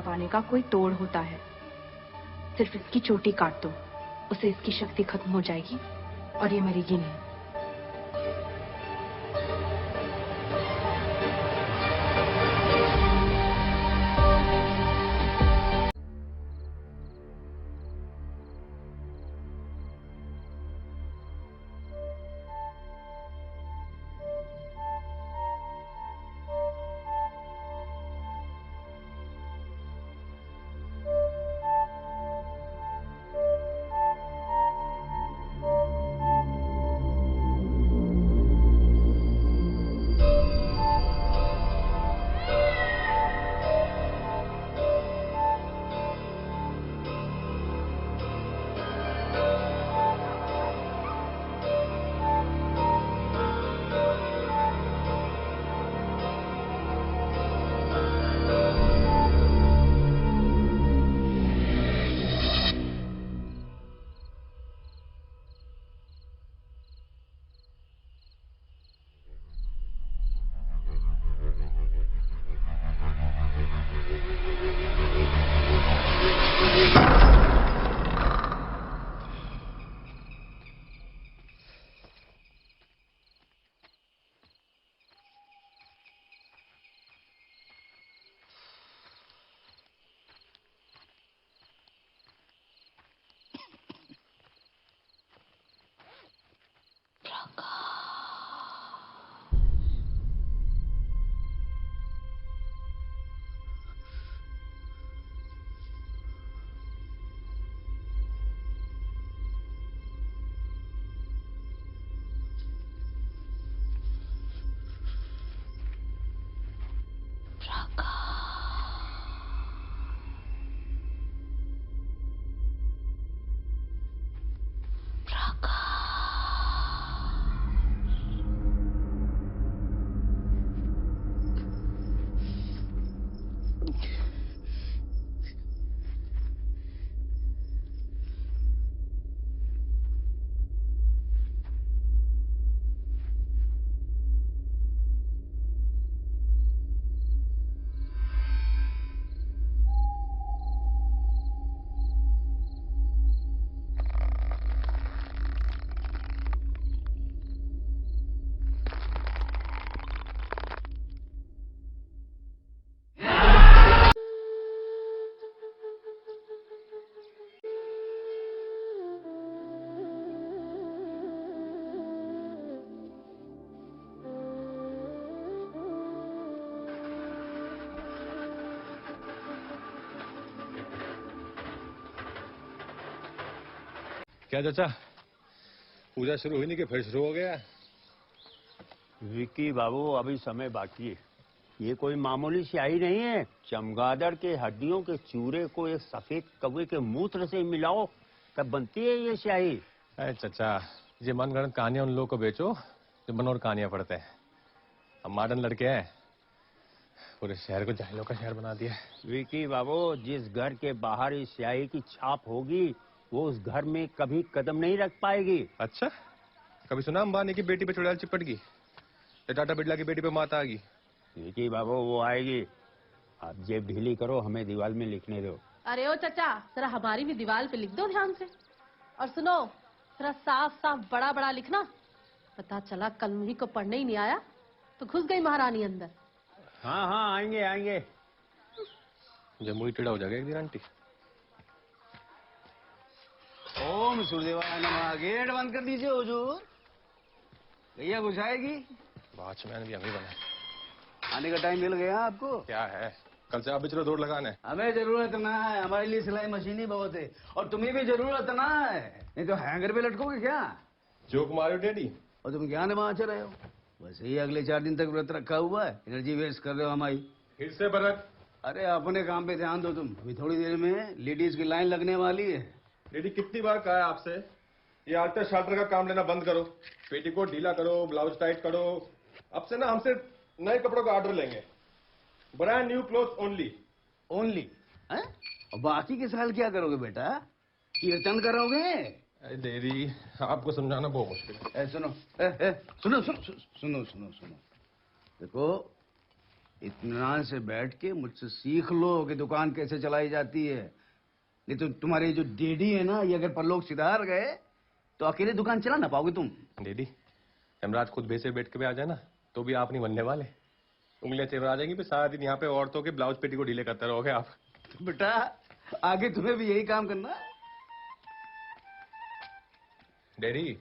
पाने का कोई तोड़ होता है। सिर्फ इसकी चोटी काट दो, उसे इसकी शक्ति खत्म हो जाएगी और ये मरेगी नहीं। क्या चाचा, पूजा शुरू हुई नहीं कि फिर शुरू हो गया? विक्की बाबू, अभी समय बाकी है। ये कोई मामूली स्याही नहीं है। चमगादड़ के हड्डियों के चूरे को एक सफेद कौवे के मूत्र से मिलाओ तब बनती है ये स्याही। अरे चाचा, ये मनगढ़ंत कहानियां उन लोगों को बेचो जो मनोहर कहानियां पढ़ते हैं। हम मॉडर्न लड़के हैं, पूरे शहर को जाहिलों का शहर बना दिया। विक्की बाबू, जिस घर के बाहर इस स्याही की छाप होगी वो उस घर में कभी कदम नहीं रख पाएगी। अच्छा, कभी सुना अंबानी की बेटी पे चुड़ैल चिपट गई या टाटा बिरला की बेटी पे माता आ गई? विक्की बाबू, वो आएगी। आप जेब ढीली करो, हमें दीवार में लिखने दो। अरे ओ चाचा, जरा हमारी भी दीवार पे लिख दो ध्यान से। और सुनो, जरा साफ साफ बड़ा बड़ा लिखना। पता चला कल मुझी को पढ़ने ही नहीं आया तो घुस गई महारानी अंदर। हाँ हाँ, आएंगे आएंगे। जमुई टेढ़ा हो जाएगा एक दिन आंटी। ओम सूर्यदेवाय नमः। गेट बंद कर दीजिए हुजूर। भैया कुछ आएगी? वॉचमैन भी हमें बना। आने का टाइम मिल गया आपको? क्या है, कल से आप भी चलो दौड़ लगाने। हमें जरूरत ना है, हमारे लिए सिलाई मशीन ही बहुत है। और तुम्हें भी जरूरत ना है, नहीं तो हैंगर पे लटकोगे क्या? जोक मारो डैडी। और तुम क्या नवा रहे हो? वैसे ही अगले 4 दिन तक व्रत रखा हुआ है, एनर्जी वेस्ट कर रहे हो हमारी। फिर से भरत। अरे अपने काम पे ध्यान दो तुम। अभी थोड़ी देर में लेडीज की लाइन लगने वाली है। डैडी, कितनी बार कहा है आपसे, ये आल्टर शाल्टर का काम लेना बंद करो। पेटीकोट ढीला करो, ब्लाउज टाइट करो। अब से ना हम सिर्फ नए कपड़ों का ऑर्डर लेंगे। Brand new cloth only. Only? और बाकी के साल क्या करोगे बेटा? कीर्तन करोगे? डैडी, आपको समझाना बहुत मुश्किल है। सुनो, सुनो सुनो सुनो सुनो सुनो। देखो, इत्मीनान से बैठ के मुझसे सीख लो कि दुकान कैसे चलाई जाती है। नहीं तो तुम्हारे जो डेडी है ना, ये अगर परलोक सिधार गए तो अकेले दुकान चला ना पाओगे तुम। डैडी, हेमराज खुद बेचे बैठ के भी आ जाए ना तो भी आप नहीं बनने वाले। उंगलियां चेवरा जाएंगी, फिर सारा दिन यहाँ पे औरतों के ब्लाउज पेटी को ढीले करते रहोगे आप। तो बेटा आगे तुम्हें भी यही काम करना है। डैडी,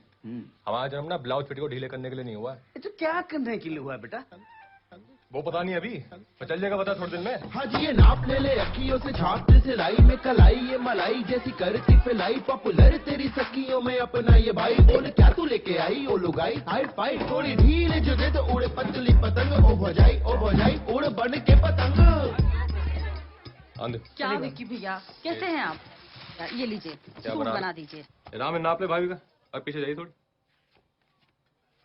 हमारा जन्म ना ब्लाउज पेटी को ढीले करने के लिए नहीं हुआ है। ये तो क्या करने के लिए हुआ है बेटा? वो पता नहीं अभी, पर चल जाएगा पता थोड़े दिन में। हाँ जी, ये नाप ले ले अखियों से छाप दे सिलाई में कलाई, ये मलाई जैसी करती फिलाई, पॉपुलर तेरी सखियों में अपना ये भाई। बोल क्या तू लेके आई ओ लुगाई, हाइट फाइट थोड़ी ढील जो दे तो उड़े पतली पतंग, ओ भजाई उड़ बन के पतंग। अंध क्या विक्की भैया, कैसे हैं आप? ये लीजिए, सूट बना दीजिए। राम नाप ले भाभी का, और पीछे जाइए थोड़ी।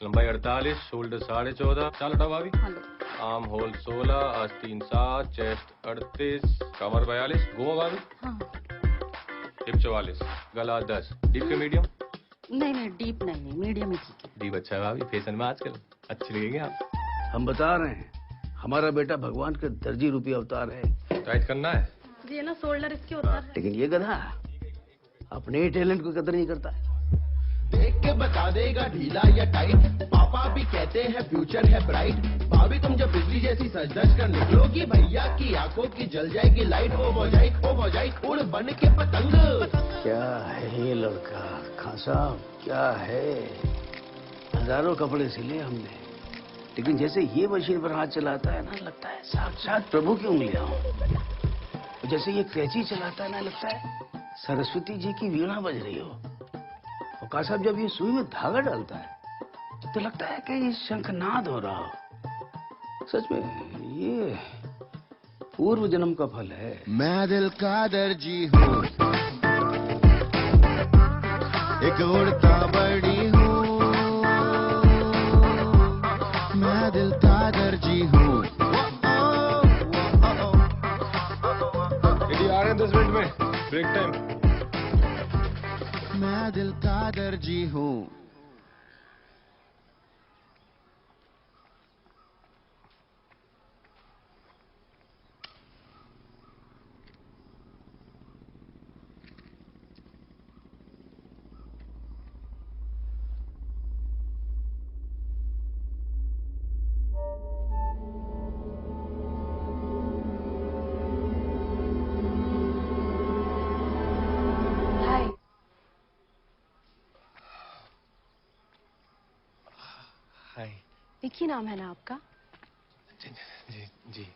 लंबाई 48, शोल्डर 14.5, चाल उठाओ भाभी। आर्म होल 16, आस्तीन 7, चेस्ट 38, कमर 42, घूमो भाभी। हिप 44, गला 10, डीप के मीडियम? नहीं डीप नहीं, मीडियम ही ठीक है। डीप अच्छा है भाभी, फैशन में आजकल अच्छी लगेगी आप। हम बता रहे हैं, हमारा बेटा भगवान के दर्जी रूपी अवतार है। टाइट करना है ये ना शोल्डर इसके होता है। लेकिन ये गधा अपने टैलेंट को कदर नहीं करता। देख के बता देगा ढीला या टाइट, पापा भी कहते हैं फ्यूचर है ब्राइट। भाभी तुम जब बिजली जैसी सज धज कर निकलोगी, भैया की आंखों की जल जाएगी लाइट, ओ भजाई उड़ बन के पतंग। क्या है ये लड़का खान साहब, क्या है? हजारों कपड़े सिले हमने, लेकिन जैसे ये मशीन पर हाथ चलाता है ना, लगता है साक्षात प्रभु की उंगलियां हो। जैसे ये कैंची चलाता है ना, लगता है सरस्वती जी की वीणा बज रही हो। और काश साहब जब ये सुई में धागा डालता है तो लगता है कि ये शंखनाद हो रहा हो। सच में ये पूर्व जन्म का फल है। मैं दिल का दर्जी हूँ, एक उड़ता बड़ी हूँ, मैं दिल का दर्जी हूँ। यदि आ रहे हैं 10 मिनट में, ब्रेक टाइम। मैं दिल का दर्जी हूँ। हाय। हाय। विक्की नाम है ना आपका? जी।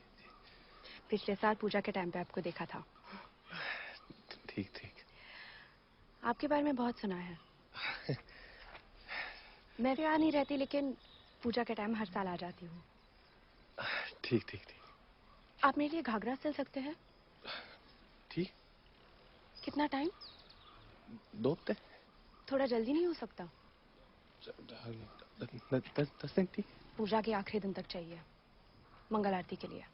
पिछले साल पूजा के टाइम पे आपको देखा था। ठीक। आपके बारे में बहुत सुना है। मैं भी आ नहीं रहती, लेकिन पूजा के टाइम हर साल आ जाती हूँ। ठीक। आप मेरे लिए घाघरा सिल सकते हैं? ठीक। कितना टाइम? 2 हफ्ते। थोड़ा जल्दी नहीं हो सकता? 10 दिन ठीक। पूजा के आखिरी दिन तक चाहिए, मंगल आरती के लिए।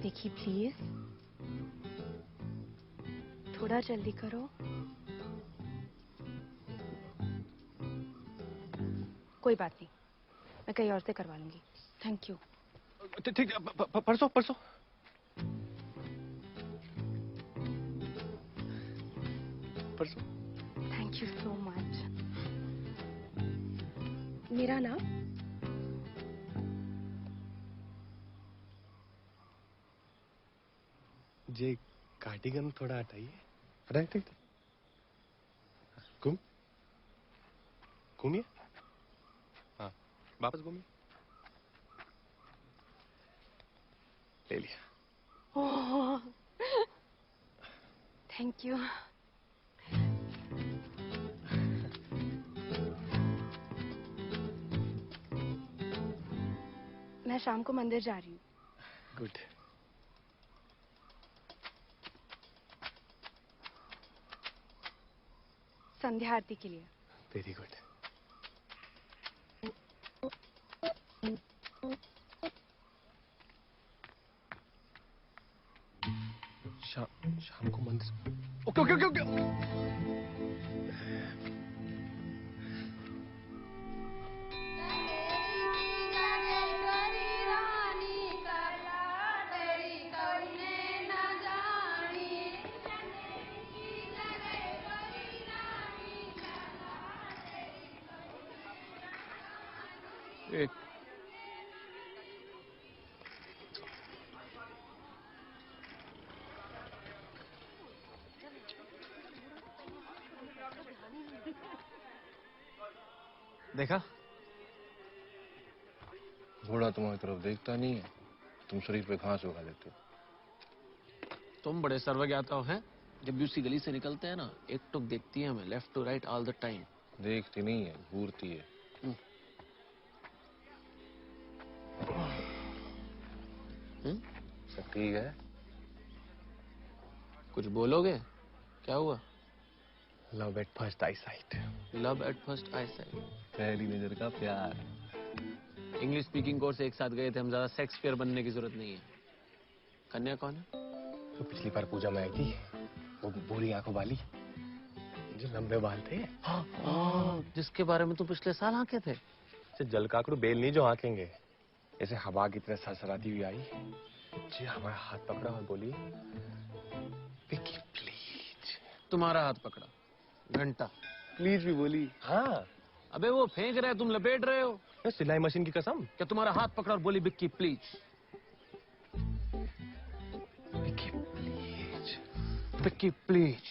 देखिए प्लीज, थोड़ा जल्दी करो। कोई बात नहीं, मैं कहीं और से करवा लूंगी। Thank you. ठीक, परसों। Thank you so much. मेरा नाम जे कार्डिगन थोड़ा हटाइए। राइट। घूमिए। हाँ, वापस घूमिए। ले लिया। Thank you. मैं शाम को मंदिर जा रही हूँ। गुड। संध्या आरती के लिए। Very good. शाम को मंदिर। Okay okay okay okay. एक देखा, घोड़ा तुम्हारी तरफ देखता नहीं है, तुम शरीर पे घास उगा लेते हो। तुम बड़े सर्वज्ञाता हो हैं। जब भी उसी गली से निकलते हैं ना, एक टुक देखती है हमें, left to right all the time. देखती नहीं है, घूरती है। सब ठीक है? कुछ बोलोगे? क्या हुआ? Love at first I site. Love at first I site. पहली नजर का प्यार। इंग्लिश स्पीकिंग कोर्स एक साथ गए थे हम, ज्यादा शेक्सपियर बनने की जरूरत नहीं है। कन्या कौन है? तो पिछली बार पूजा में आई थी, वो बोली आंखों वाली, जो लंबे बाल थे। हाँ, जिसके बारे में तुम पिछले साल आंके थे। जल काकड़ू बेल नहीं जो आंकेंगे, ऐसे हवा की तरह सरसराती हुई आई जी, हमारा हाथ पकड़ा और बोली, विकी प्लीज। तुम्हारा हाथ पकड़ा? घंटा प्लीज भी बोली। हाँ। अबे वो फेंक रहे, तुम लपेट रहे हो। सिलाई मशीन की कसम। क्या तुम्हारा हाथ पकड़ा और बोली Vicky please? Vicky please. Vicky please.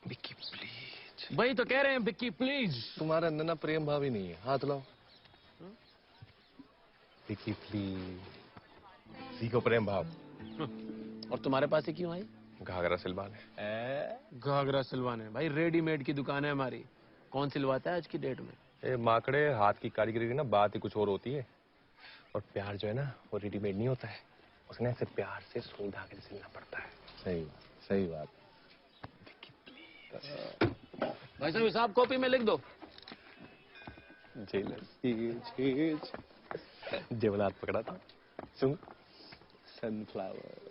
Vicky please. वही तो कह रहे हैं, विक्की प्लीज। तुम्हारे अंदर ना प्रेम भाव ही नहीं है, हाथ लाओ। विकी प्लीज। सीखो प्रेम भाव। और तुम्हारे पास ही क्यों आई? घाघरा सिलवाने। घाघरा सिलवाने? भाई रेडीमेड की दुकान है हमारी, कौन सिलवाता है आज की डेट में? ए माकड़े, हाथ की कारीगरी की ना बात ही कुछ और होती है। और प्यार जो है ना, वो रेडीमेड नहीं होता है, उसने ऐसे प्यार से सुई धागे से सिलना पड़ता है। सही सही बात। भाई साहब हिसाब कॉपी में लिख दो। जेवला हाथ पकड़ा था। सुन, सनफ्लावर।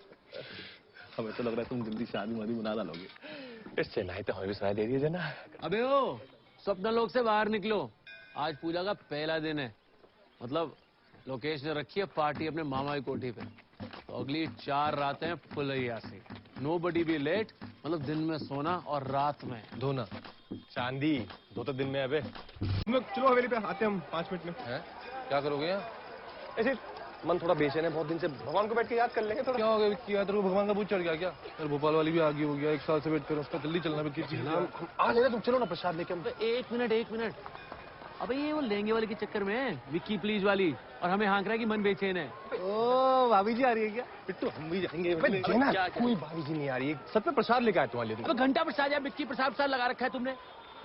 हमें तो लग रहा है तुम जल्दी शादी वादी बना डालोगे। इस चेन्नई तो हमें भी सुनाई दे रही है ना। अबे ओ, स्वप्न लोक से बाहर निकलो, आज पूजा का पहला दिन है। मतलब लोकेश ने रखी है पार्टी अपने मामा की कोठी पे, तो अगली 4 रातें फुलैया से। नोबडी बी लेट, मतलब दिन में सोना और रात में धोना। चांदी दो तो दिन में। अबे चलो हवेली पे आते हम 5 मिनट में। है? क्या करोगे यहाँ? ऐसे मन थोड़ा बेचैन है बहुत दिन से, भगवान को बैठ के याद कर लेंगे थोड़ा। क्या हो गया किया? तेरे को भगवान का भूत चढ़ गया क्या? यार भोपाल वाली भी आगे हो गया, 1 साल से वेट कर उसका, जल्दी चलना। हम आ जाएगा, तुम चलो ना प्रसाद लेके। हम 1 मिनट। अबे ये वो लहंगे वाले के चक्कर में विक्की प्लीज वाली, और हमें हाँक रहा है कि मन बेचैन है। ओ भाभी जी आ रही है क्या? बिट्टू हम भी जाएंगे। क्या? कोई भाभी जी नहीं आ रही है, सब में प्रसाद लेके आए तुम्हारे लिए। अबे घंटा प्रसाद या विक्की प्रसाद लगा रखा है तुमने,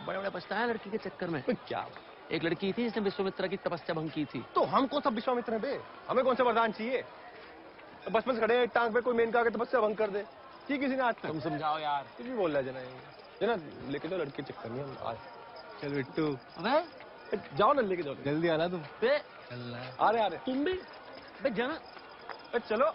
बड़ा बड़ा पछताया लड़की के चक्कर में। क्या? एक लड़की थी जिसने विश्वामित्र की तपस्या भंग की थी। तो हम कौन सा विश्वामित्र है बे? हमें कौन सा वरदान चाहिए? तो बचपन से खड़े हैं टांग पे, कोई मेनका के तपस्या भंग कर दे की किसी ने आज तक? तुम समझाओ यार। कुछ भी बोल रहा है जना लेके जाओ लड़के चक्कर में हम आज। चल बिट्टू अबे जाओ ना, लेके जाओ, जल्दी आना तुम। आ रहे तुम भी बे जाना। चलो।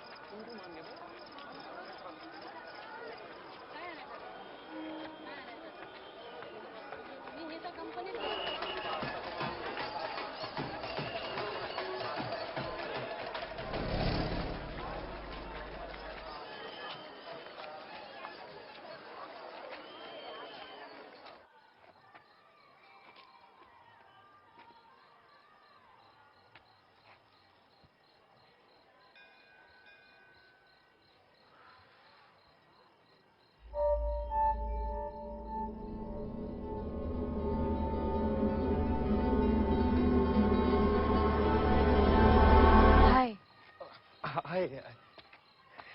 हाय।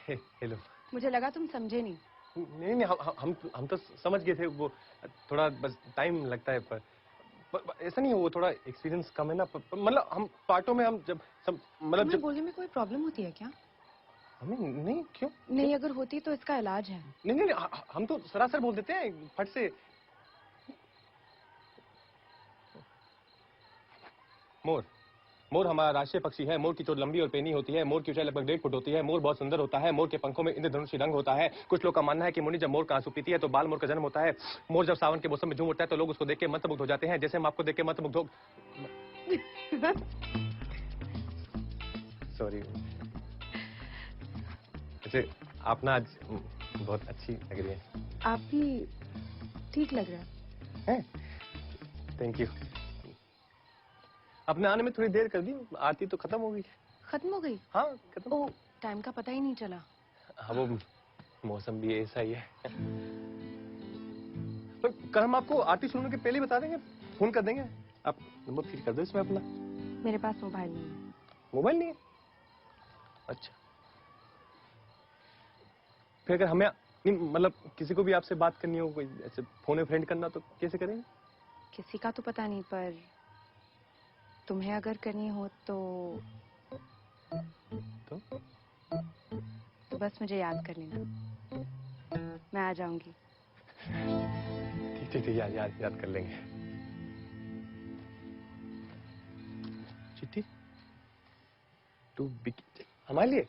हेलो। मुझे लगा तुम समझे नहीं। नहीं हम तो समझ गए थे, वो थोड़ा बस टाइम लगता है, पर ऐसा नहीं है, वो थोड़ा एक्सपीरियंस कम है ना। मतलब हम पार्टों में हम जब मतलब जब बोलने में कोई प्रॉब्लम होती है क्या? हमें नहीं, क्यों? नहीं, अगर होती तो इसका इलाज है। नहीं, हम तो सरासर बोल देते हैं फट से। मोर मोर हमारा राष्ट्रीय पक्षी है। मोर की चोट लंबी और पेनी होती है। मोर की ऊंचाई लगभग 1.5 फुट होती है। मोर बहुत सुंदर होता है। मोर के पंखों में इंद्रधनुषी रंग होता है। कुछ लोग का मानना है कि मुन्नी जब मोर का आंसू पीती है तो बाल मोर का जन्म होता है। मोर जब सावन के मौसम में झूम उठता है तो लोग उसको देख के मंत्रमुग्ध हो जाते हैं, जैसे हम आपको देख के मंत्रमुग्ध हो। सॉरी। वैसे आप ना आज बहुत अच्छी लग रही है। आप भी ठीक लग रहा है। Thank you. अपने आने में थोड़ी देर कर दी, आरती तो खत्म हो गई। खत्म हो गई? हाँ खत्म। ओह, टाइम का पता ही नहीं चला। हाँ वो मौसम भी ऐसा ही है। पर कल हम आपको आरती शुरू होने के पहले ही बता देंगे, फोन कर देंगे। आप नंबर फीड कर दो इसमें अपना। मेरे पास मोबाइल नहीं है। मोबाइल नहीं है? अच्छा। फिर अगर हमें मतलब किसी को भी आपसे बात करनी हो, कोई ऐसे फोन फ्रेंड करना, तो कैसे करेंगे? किसी का तो पता नहीं, पर तुम्हें अगर करनी हो तो बस मुझे याद कर लेना, मैं आ जाऊंगी। ठीक याद कर लेंगे। चिट्ठी टू बिकी हमारे लिए?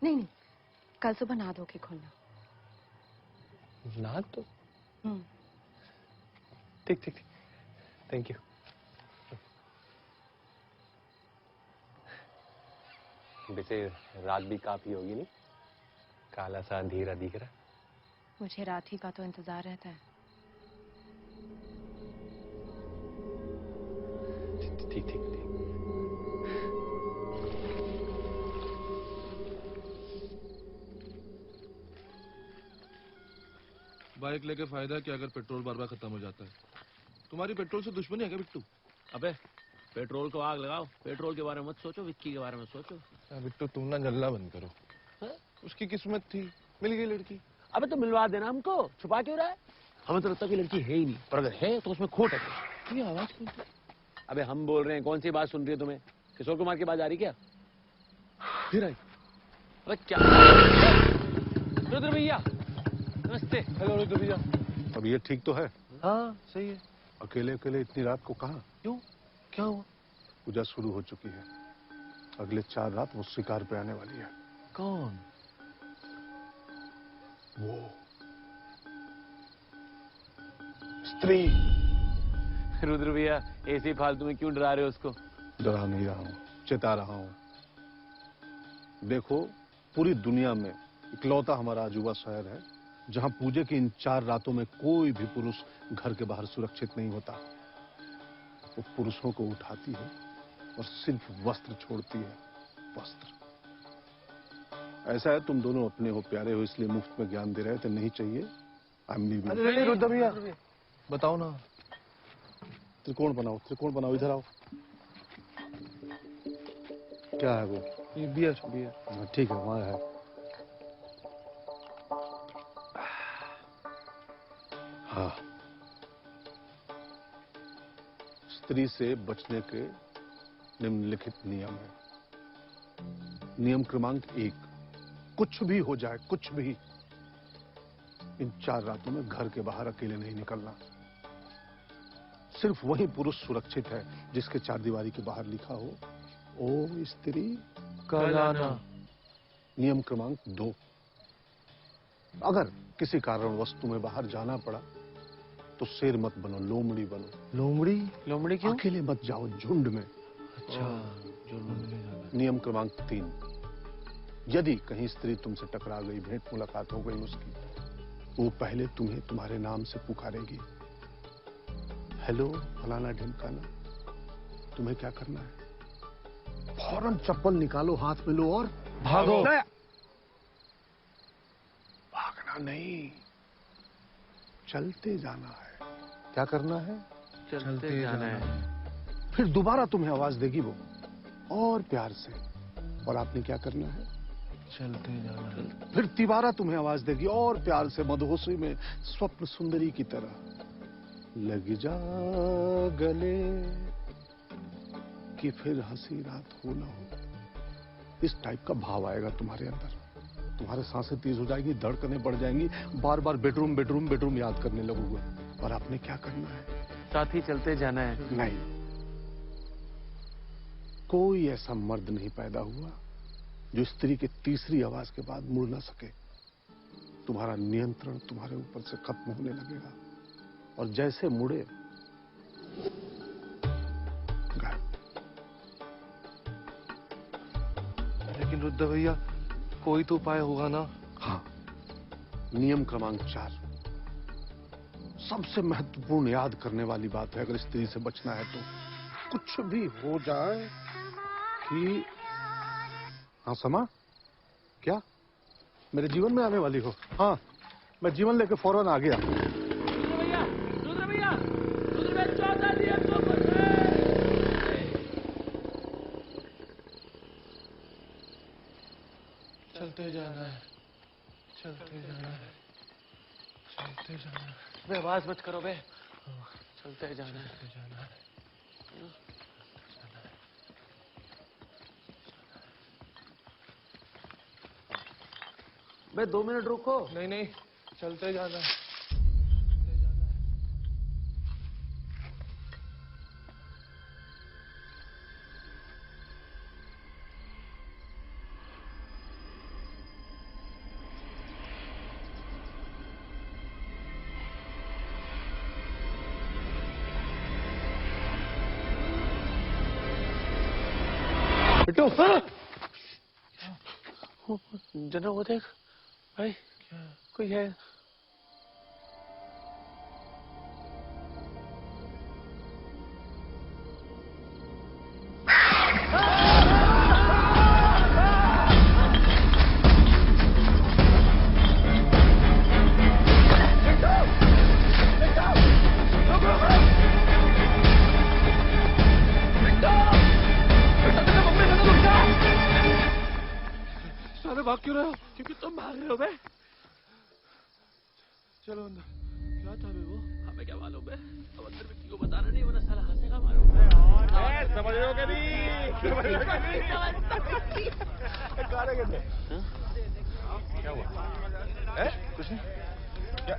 नहीं, कल सुबह नहा धो के खोलना। ना तो ठीक। Thank you. वैसे रात भी काफी होगी नहीं? काला सा अंधेरा दिख रहा। मुझे रात ही का तो इंतजार रहता है। ठीक। बाइक लेके फायदा क्या अगर पेट्रोल बार बार खत्म हो जाता है? तुम्हारी पेट्रोल से दुश्मनी है क्या बिट्टू? अबे पेट्रोल को आग लगाओ, पेट्रोल के बारे में मत सोचो, विक्की के बारे में सोचो। बिट्टू तुम ना जलना बंद करो। उसकी किस्मत थी, मिल गई लड़की। अबे तो मिलवा देना हमको, छुपा क्यों रहा है? हमें तो लगता है कि लड़की है ही नहीं, पर अगर है तो उसमें खोट है। ये आवाज कौन सी? अबे हम बोल रहे हैं, कौन सी बात सुन रही है तुम्हें? किशोर कुमार की बात आ रही क्या? फिर आई। अबे क्या? रुद्र भैया नमस्ते। हेलो रुद्र भैया। अब ये ठीक तो है? हाँ सही है। अकेले इतनी रात को कहाँ? क्यों, क्या हुआ? पूजा शुरू हो चुकी है। अगले 4 रात वो शिकार पे आने वाली है। कौन? वो स्त्री। रुद्र भैया ऐसी फालतू में क्यों डरा रहे हो उसको? डरा नहीं रहा हूं, चेता रहा हूं। देखो, पूरी दुनिया में इकलौता हमारा अजूबा शहर है जहां पूजे की इन 4 रातों में कोई भी पुरुष घर के बाहर सुरक्षित नहीं होता। वो पुरुषों को उठाती है और सिर्फ वस्त्र छोड़ती है, वस्त्र। ऐसा है, तुम दोनों अपने हो, प्यारे हो, इसलिए मुफ्त में ज्ञान दे रहे थे, नहीं चाहिए। अरे रुद्र भैया बताओ ना। त्रिकोण बनाओ, इधर आओ। क्या है वो? ये बियर। ठीक है, वहां है। हाँ, स्त्री से बचने के निम्नलिखित नियम है। नियम क्रमांक 1, कुछ भी हो जाए, कुछ भी, इन 4 रातों में घर के बाहर अकेले नहीं निकलना। सिर्फ वही पुरुष सुरक्षित है जिसके 4 दीवारी के बाहर लिखा हो, ओ स्त्री कल आना। नियम क्रमांक 2, अगर किसी कारणवश तुम्हें बाहर जाना पड़ा तो शेर मत बनो, लोमड़ी बनो। लोमड़ी क्यों? अकेले मत जाओ, झुंड में। अच्छा, नियम क्रमांक 3, यदि कहीं स्त्री तुमसे टकरा गई, भेंट मुलाकात हो गई उसकी, वो पहले तुम्हें तुम्हारे नाम से पुकारेगी। हेलो फलाना ढिमकाना। तुम्हें क्या करना है? फौरन चप्पल निकालो, हाथ में लो और भागो। भागना नहीं, चलते जाना है। क्या करना है? चलते जाना है। फिर दोबारा तुम्हें आवाज देगी वो, और प्यार से, और आपने क्या करना है? चलते जाना। फिर तिबारा तुम्हें आवाज देगी और प्यार से, मदहोशी में स्वप्न सुंदरी की तरह, लग जा गले कि फिर हंसी रात हो ना हो। इस टाइप का भाव आएगा तुम्हारे अंदर। तुम्हारे सांसें तेज हो जाएगी, धड़कनें बढ़ जाएंगी, बार बार बेडरूम याद करने लगोगे। और आपने क्या करना है? साथ ही चलते जाना है। नहीं, कोई ऐसा मर्द नहीं पैदा हुआ जो स्त्री के तीसरी आवाज के बाद मुड़ ना सके। तुम्हारा नियंत्रण तुम्हारे ऊपर से खत्म होने लगेगा और जैसे मुड़े गायब। लेकिन रुद्र भैया कोई तो उपाय होगा ना? हाँ, नियम क्रमांक 4 सबसे महत्वपूर्ण याद करने वाली बात है। अगर स्त्री से बचना है तो कुछ भी हो जाए कि हाँ समा, क्या मेरे जीवन में आने वाली हो? हाँ, मैं जीवन लेके फौरन आ गया। रुद्र भैया 14 नियम तो चलते जाना है, चलते जाना है, चलते जाना है। बे आवाज मत करो बे, चलते जाना है, जाना है। बे 2 मिनट रुको। नहीं नहीं, चलते जाना है। बेटो, जना वो देख भाई, क्या कोई है? भाग क्यों रहे हो? क्योंकि तुम भाग रहे हो बे। चलो अंदर। क्या था बे वो? हमें क्या मालूम बे? अब अंदर में किसी को बताना नहीं, वरना साला हंसेगा मारो। समझ रहे हो कि नहीं? समझ रहे हो कि नहीं? गाने के थे। क्या हुआ? कुछ नहीं। क्या?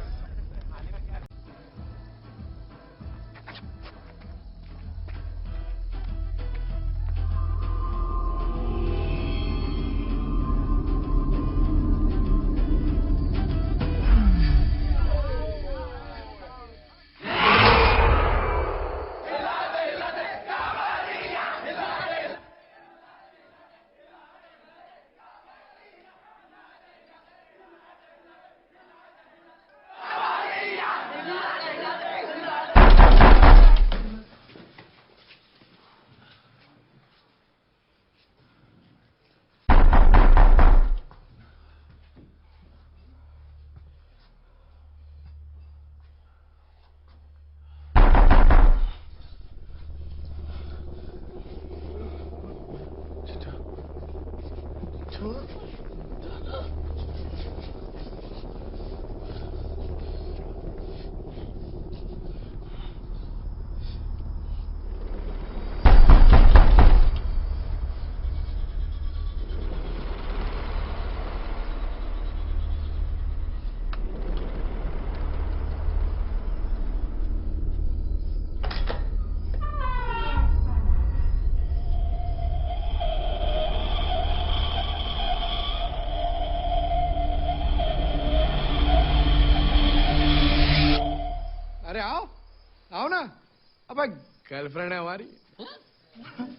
गर्लफ्रेंड है हमारी,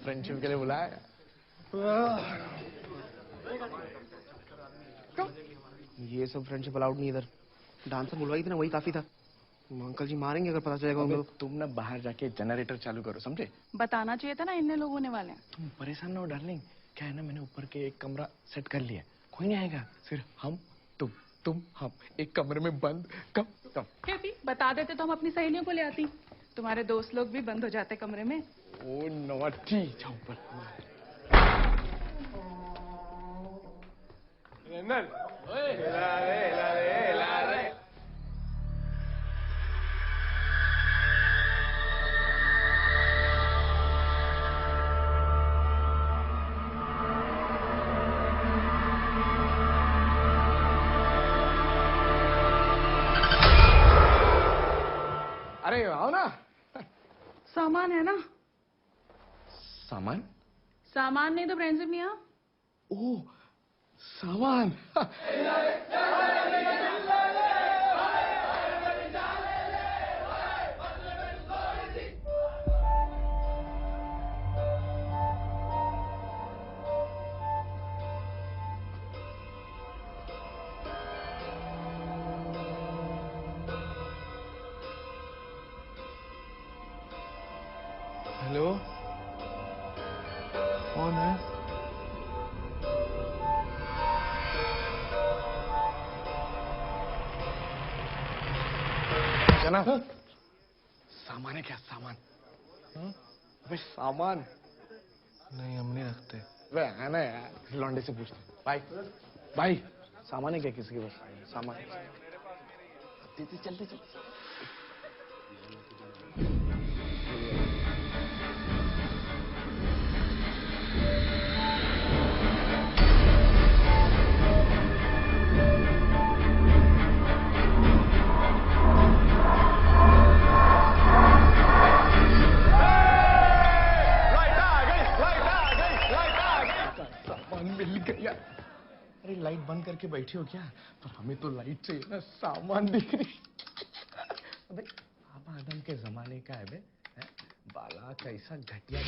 फ्रेंडशिप के लिए बुलाया। ये सब फ्रेंडशिप अलाउड नहीं इधर। डांसर बुलवाई थी ना, वही काफी था। अंकल जी मारेंगे अगर पता चलेगा उन लोग। तुम ना बाहर जाके जनरेटर चालू करो, समझे? बताना चाहिए था ना, इतने लोग होने वाले हैं। तुम परेशान ना हो डार्लिंग। क्या है ना, मैंने ऊपर के एक कमरा सेट कर लिया, कोई नहीं आएगा, सिर्फ हम तुम हम एक कमरे में बंद। कम हैप्पी बता देते तो हम अपनी सहेलियों को ले आती। तुम्हारे दोस्त लोग भी बंद हो जाते कमरे में। ओ नौटी, जाओ ऊपर। अरे आओ ना। सामान है ना? सामान? सामान नहीं तो फ्रेंडशिप नहीं। हाँ ओह सामान। हेलो, कौन है? जना सामान है क्या? सामान? अबे सामान नहीं, हम नहीं रखते। वे है ना यार, लौंडे से पूछते। भाई भाई सामान है क्या किसी के पास? सामान चलते चलते। अरे लाइट बंद करके बैठे हो क्या? पर हमें तो लाइट चाहिए ना, सामान दिख रही। अबे आप आदम के जमाने का है बे, हैं? बाला कैसा घटिया।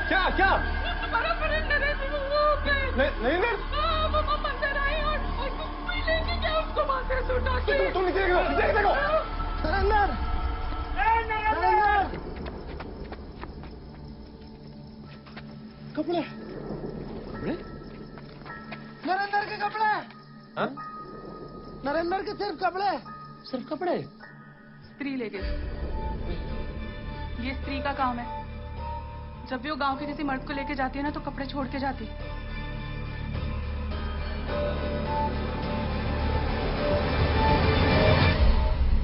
क्या क्या? नहीं तुम नीचे देखो। नरेंद्र कपड़े कपड़े नरेंद्र के कपड़े। हाँ? नरेंद्र के सिर्फ कपड़े। स्त्री ले गई। ये स्त्री का काम है। जब भी वो गांव के किसी मर्द को लेके जाती है ना तो कपड़े छोड़ के जाती।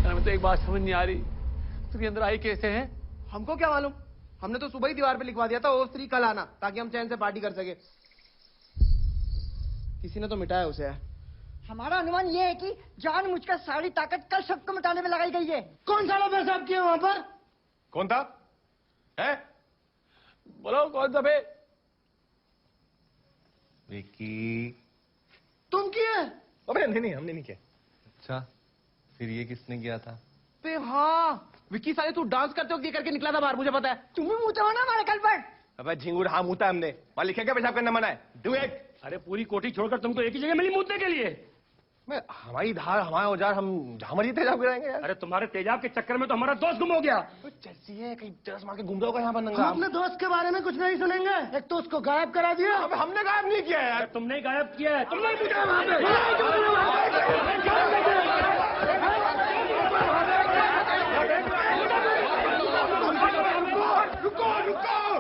हमें तो एक बात समझ नहीं आ रही, तो अंदर आई कैसे है? हमको क्या मालूम, हमने तो सुबह ही दीवार पे लिखवा दिया था वो स्त्री कल आना, ताकि हम चैन से पार्टी कर सके। किसी ने तो मिटाया उसे। हमारा अनुमान ये है कि जानबूझकर सारी ताकत कल सबको मिटाने में लगाई गई है। कौन साला पेशाब किया वहां पर? कौन था? है? बोलो कौन था बे? विकी। तुम किए? अबे नहीं हमने नहीं किया। अच्छा, फिर ये किसने किया था? पे हाँ, विक्की साले तू डांस करते वक्त ये करके निकला था बाहर, मुझे पता है। तुम्हें मुंह तो ना हमारे कल पर। अबे झिंगुर, हाँ मुता हमने। वहां लिखा क्या पेशाब करना मना है? Do it. अरे पूरी कोठी छोड़कर तुमको एक ही जगह मिली मूतने के लिए? मैं हमारी धार हमारा औजार, हम जहां मर्जी तेजाब गिराएंगे यार। अरे तुम्हारे तेजाब के चक्कर में तो हमारा दोस्त गुम हो गया। जैसी है कहीं दरस मार के घूम रहा होगा यहाँ पर नंगा। हम अपने दोस्त के बारे में कुछ नहीं सुनेंगे। एक तो उसको गायब करा दिया। अबे हमने गायब नहीं किया यार। तुमने ही गायब किया है। तुमने पूछा वहां पे।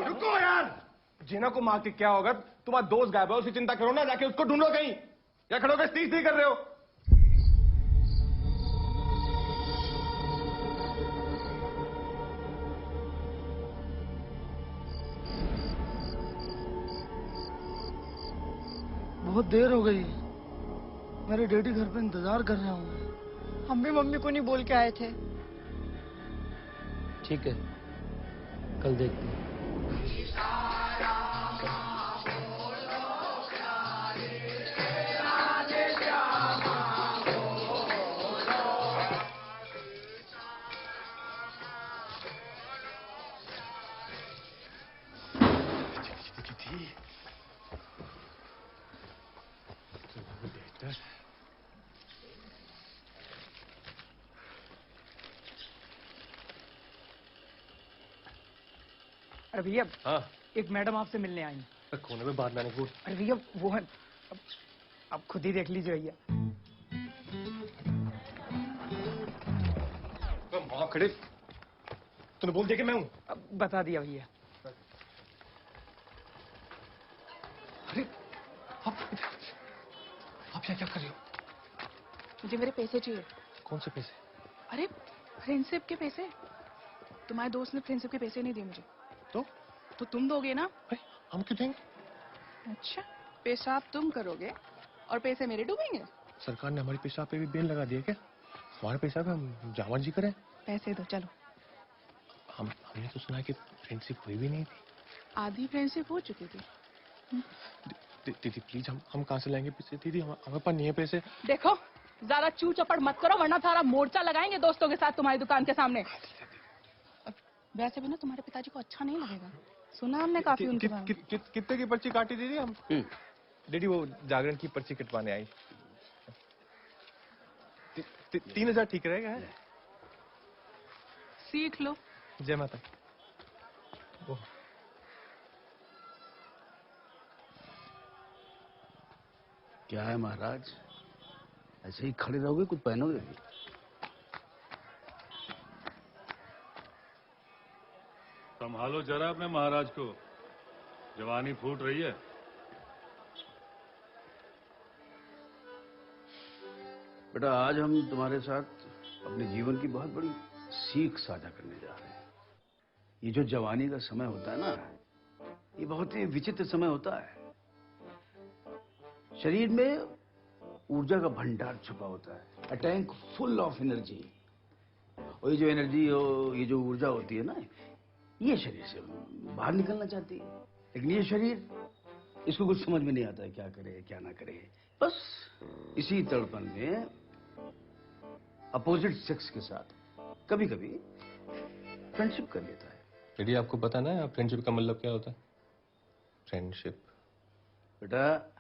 रुको यार। जीना को मार के क्या होगा? तुम्हारा दोस्त गायब है, उसकी चिंता करो ना, जाके उसको ढूंढो कहीं। क्या खड़ो के स्त्री कर रहे हो? बहुत देर हो गई, मेरे डैडी घर पे इंतजार कर रहे होंगे। हम भी मम्मी को नहीं बोल के आए थे। ठीक है, कल देखते हैं। अरे भैया, हाँ एक मैडम आपसे मिलने आई है। कोने में बात मैंने बोल। अरे भैया वो है, अब खुद ही देख लीजिए भैया। वहां खड़े तूने बोल दिया कि मैं हूँ? अब बता दिया भैया। अरे आप क्या कर रहे हो? मुझे मेरे पैसे चाहिए। कौन से पैसे? अरे फ्रेंडशिप के पैसे। तुम्हारे दोस्त ने फ्रेंडशिप के पैसे नहीं दिए मुझे। तो तुम दोगे ना? हम क्यों देंगे? अच्छा, पेशाब तुम करोगे और पैसे मेरे डूबेंगे? सरकार ने हमारी पेशाब पे भी बैन लगा दिया क्या? हमारा पेशाब हम जहाँ मर्जी करें? पैसे दो, चलो। हमने तो सुना कि फ्रेंडशिप हुई भी नहीं थी। आधी फ्रेंडशिप हो चुकी थी। दीदी प्लीज, हम कहाँ से लाएंगे पैसे? दीदी हमारे पास नहीं है पैसे। देखो, ज्यादा चू चपड़ मत करो वरना सारा मोर्चा लगाएंगे दोस्तों के साथ तुम्हारी दुकान के सामने। वैसे भी ना तुम्हारे पिताजी को अच्छा नहीं लगेगा। सुना हमने काफी उनके बारे में। कितने की पर्ची काटी दीदी हम? दीदी वो जागरण की पर्ची कटवाने आई। 3000 ठीक रहेगा? सीख लो। जय माता। क्या है महाराज, ऐसे ही खड़े रहोगे, कुछ पहनोगे भी? संभालो जरा अपने महाराज को, जवानी फूट रही है। बेटा, आज हम तुम्हारे साथ अपने जीवन की बहुत बड़ी सीख साझा करने जा रहे हैं। ये जो जवानी का समय होता है ना, ये बहुत ही विचित्र समय होता है। शरीर में ऊर्जा का भंडार छुपा होता है, a tank full of energy. और ये जो एनर्जी हो, ये जो ऊर्जा होती है ना, ये शरीर से बाहर निकलना चाहती है, लेकिन ये शरीर, इसको कुछ समझ में नहीं आता है क्या करे क्या ना करे। बस इसी तड़पन में अपोजिट सेक्स के साथ कभी कभी फ्रेंडशिप कर लेता है। दीदी आपको पता ना फ्रेंडशिप का मतलब क्या होता है? फ्रेंडशिप। बेटा,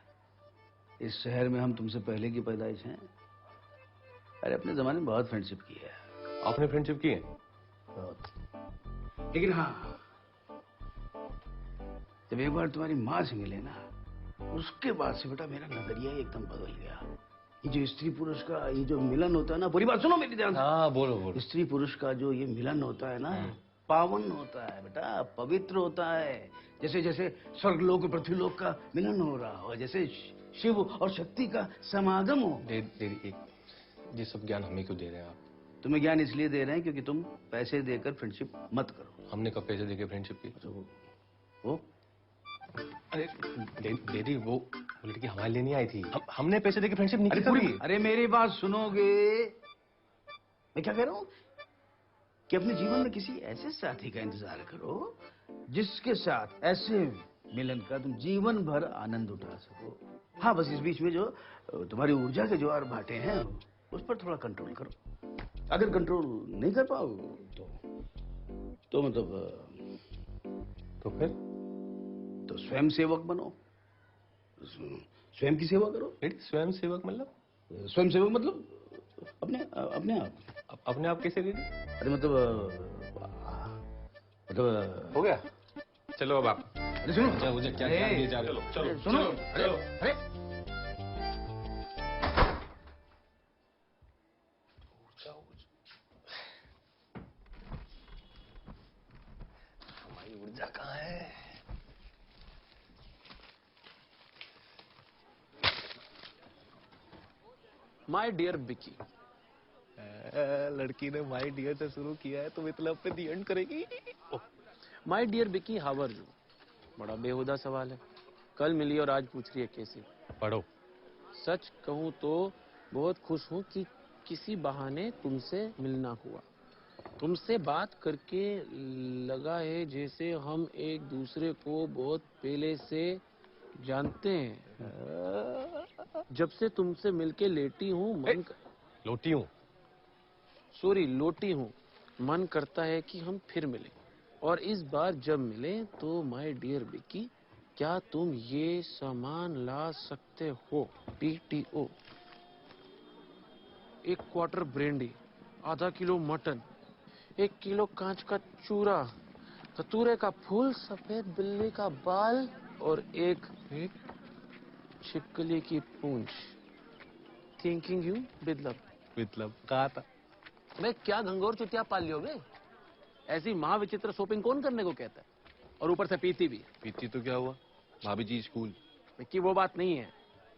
इस शहर में हम तुमसे पहले की पैदाइश हैं। अरे अपने जमाने में बहुत फ्रेंडशिप की है। आपने फ्रेंडशिप की है? बहुत। लेकिन हाँ, जब एक बार तुम्हारी माँ से मिले ना, उसके बाद से बेटा मेरा नजरिया एकदम बदल गया। ये जो स्त्री पुरुष का ये जो मिलन होता है ना, पूरी बात सुनो मेरी ध्यान से। हाँ बोलो। स्त्री पुरुष का जो ये मिलन होता है ना, पावन होता है बेटा, पवित्र होता है। जैसे जैसे स्वर्गलोक और पृथ्वीलोक का मिलन हो रहा हो, जैसे शिव और शक्ति का समागम हो। ये सब ज्ञान हमें क्यों दे रहे हैं आप? तुम्हें ज्ञान इसलिए दे रहे हैं क्योंकि तुम पैसे देकर फ्रेंडशिप मत करो। हमने कब पैसे देके फ्रेंडशिप की? वो अरे दीदी वो लड़की हमारे लिए नहीं आई थी। हमने पैसे देके फ्रेंडशिप नहीं की कभी। अरे मेरी बात सुनोगे? मैं क्या कह रहा हूँ कि अपने जीवन में किसी ऐसे साथी का इंतजार करो जिसके साथ ऐसे मिलन का तुम जीवन भर आनंद उठा सको। हाँ, बस इस बीच में जो तुम्हारी ऊर्जा के ज्वार भाटे हैं उस पर थोड़ा कंट्रोल करो। अगर कंट्रोल नहीं कर पाओ तो मतलब तो फिर तो स्वयं सेवक बनो, स्वयं की सेवा करो। स्वयं सेवक मतलब? स्वयं सेवक मतलब अपने आप कैसे दीदी? अरे मतलब हो गया। चलो अब आप। अरे सुनो, मुझे क्या दिए जा रहे हो? चलो सुनो। अरे हमारी ऊर्जा कहाँ है? माय डियर बिकी। लड़की ने माय डियर से शुरू किया है तो मतलब पे दी एंड करेगी। माय डियर बिकी, हाउ आर यू? बड़ा बेहुदा सवाल है। कल मिली और आज पूछ रही है कैसी। पढ़ो। सच कहूँ तो बहुत खुश हूँ कि किसी बहाने तुमसे मिलना हुआ। तुमसे बात करके लगा है जैसे हम एक दूसरे को बहुत पहले से जानते हैं। जब से तुमसे मिलके लेटी हूँ लोटी हूँ, सॉरी लोटी हूँ, मन करता है कि हम फिर मिलें। और इस बार जब मिले तो माय डियर बिकी, क्या तुम ये सामान ला सकते हो? PTO, 1 क्वार्टर ब्रेंडी, आधा किलो मटन, 1 किलो कांच का चूरा, कतूरे का फूल, सफेद बिल्ली का बाल और एक छिपकली की पूंछ। थिंकिंग यू बिदलब। कहा था मैं क्या घंगोर चुतिया पाल लियो बे? ऐसी महाविचित्र शॉपिंग कौन करने को कहता है? और ऊपर से पीती भी। पीती तो क्या हुआ, भाभी जी स्कूल। कि वो बात नहीं है।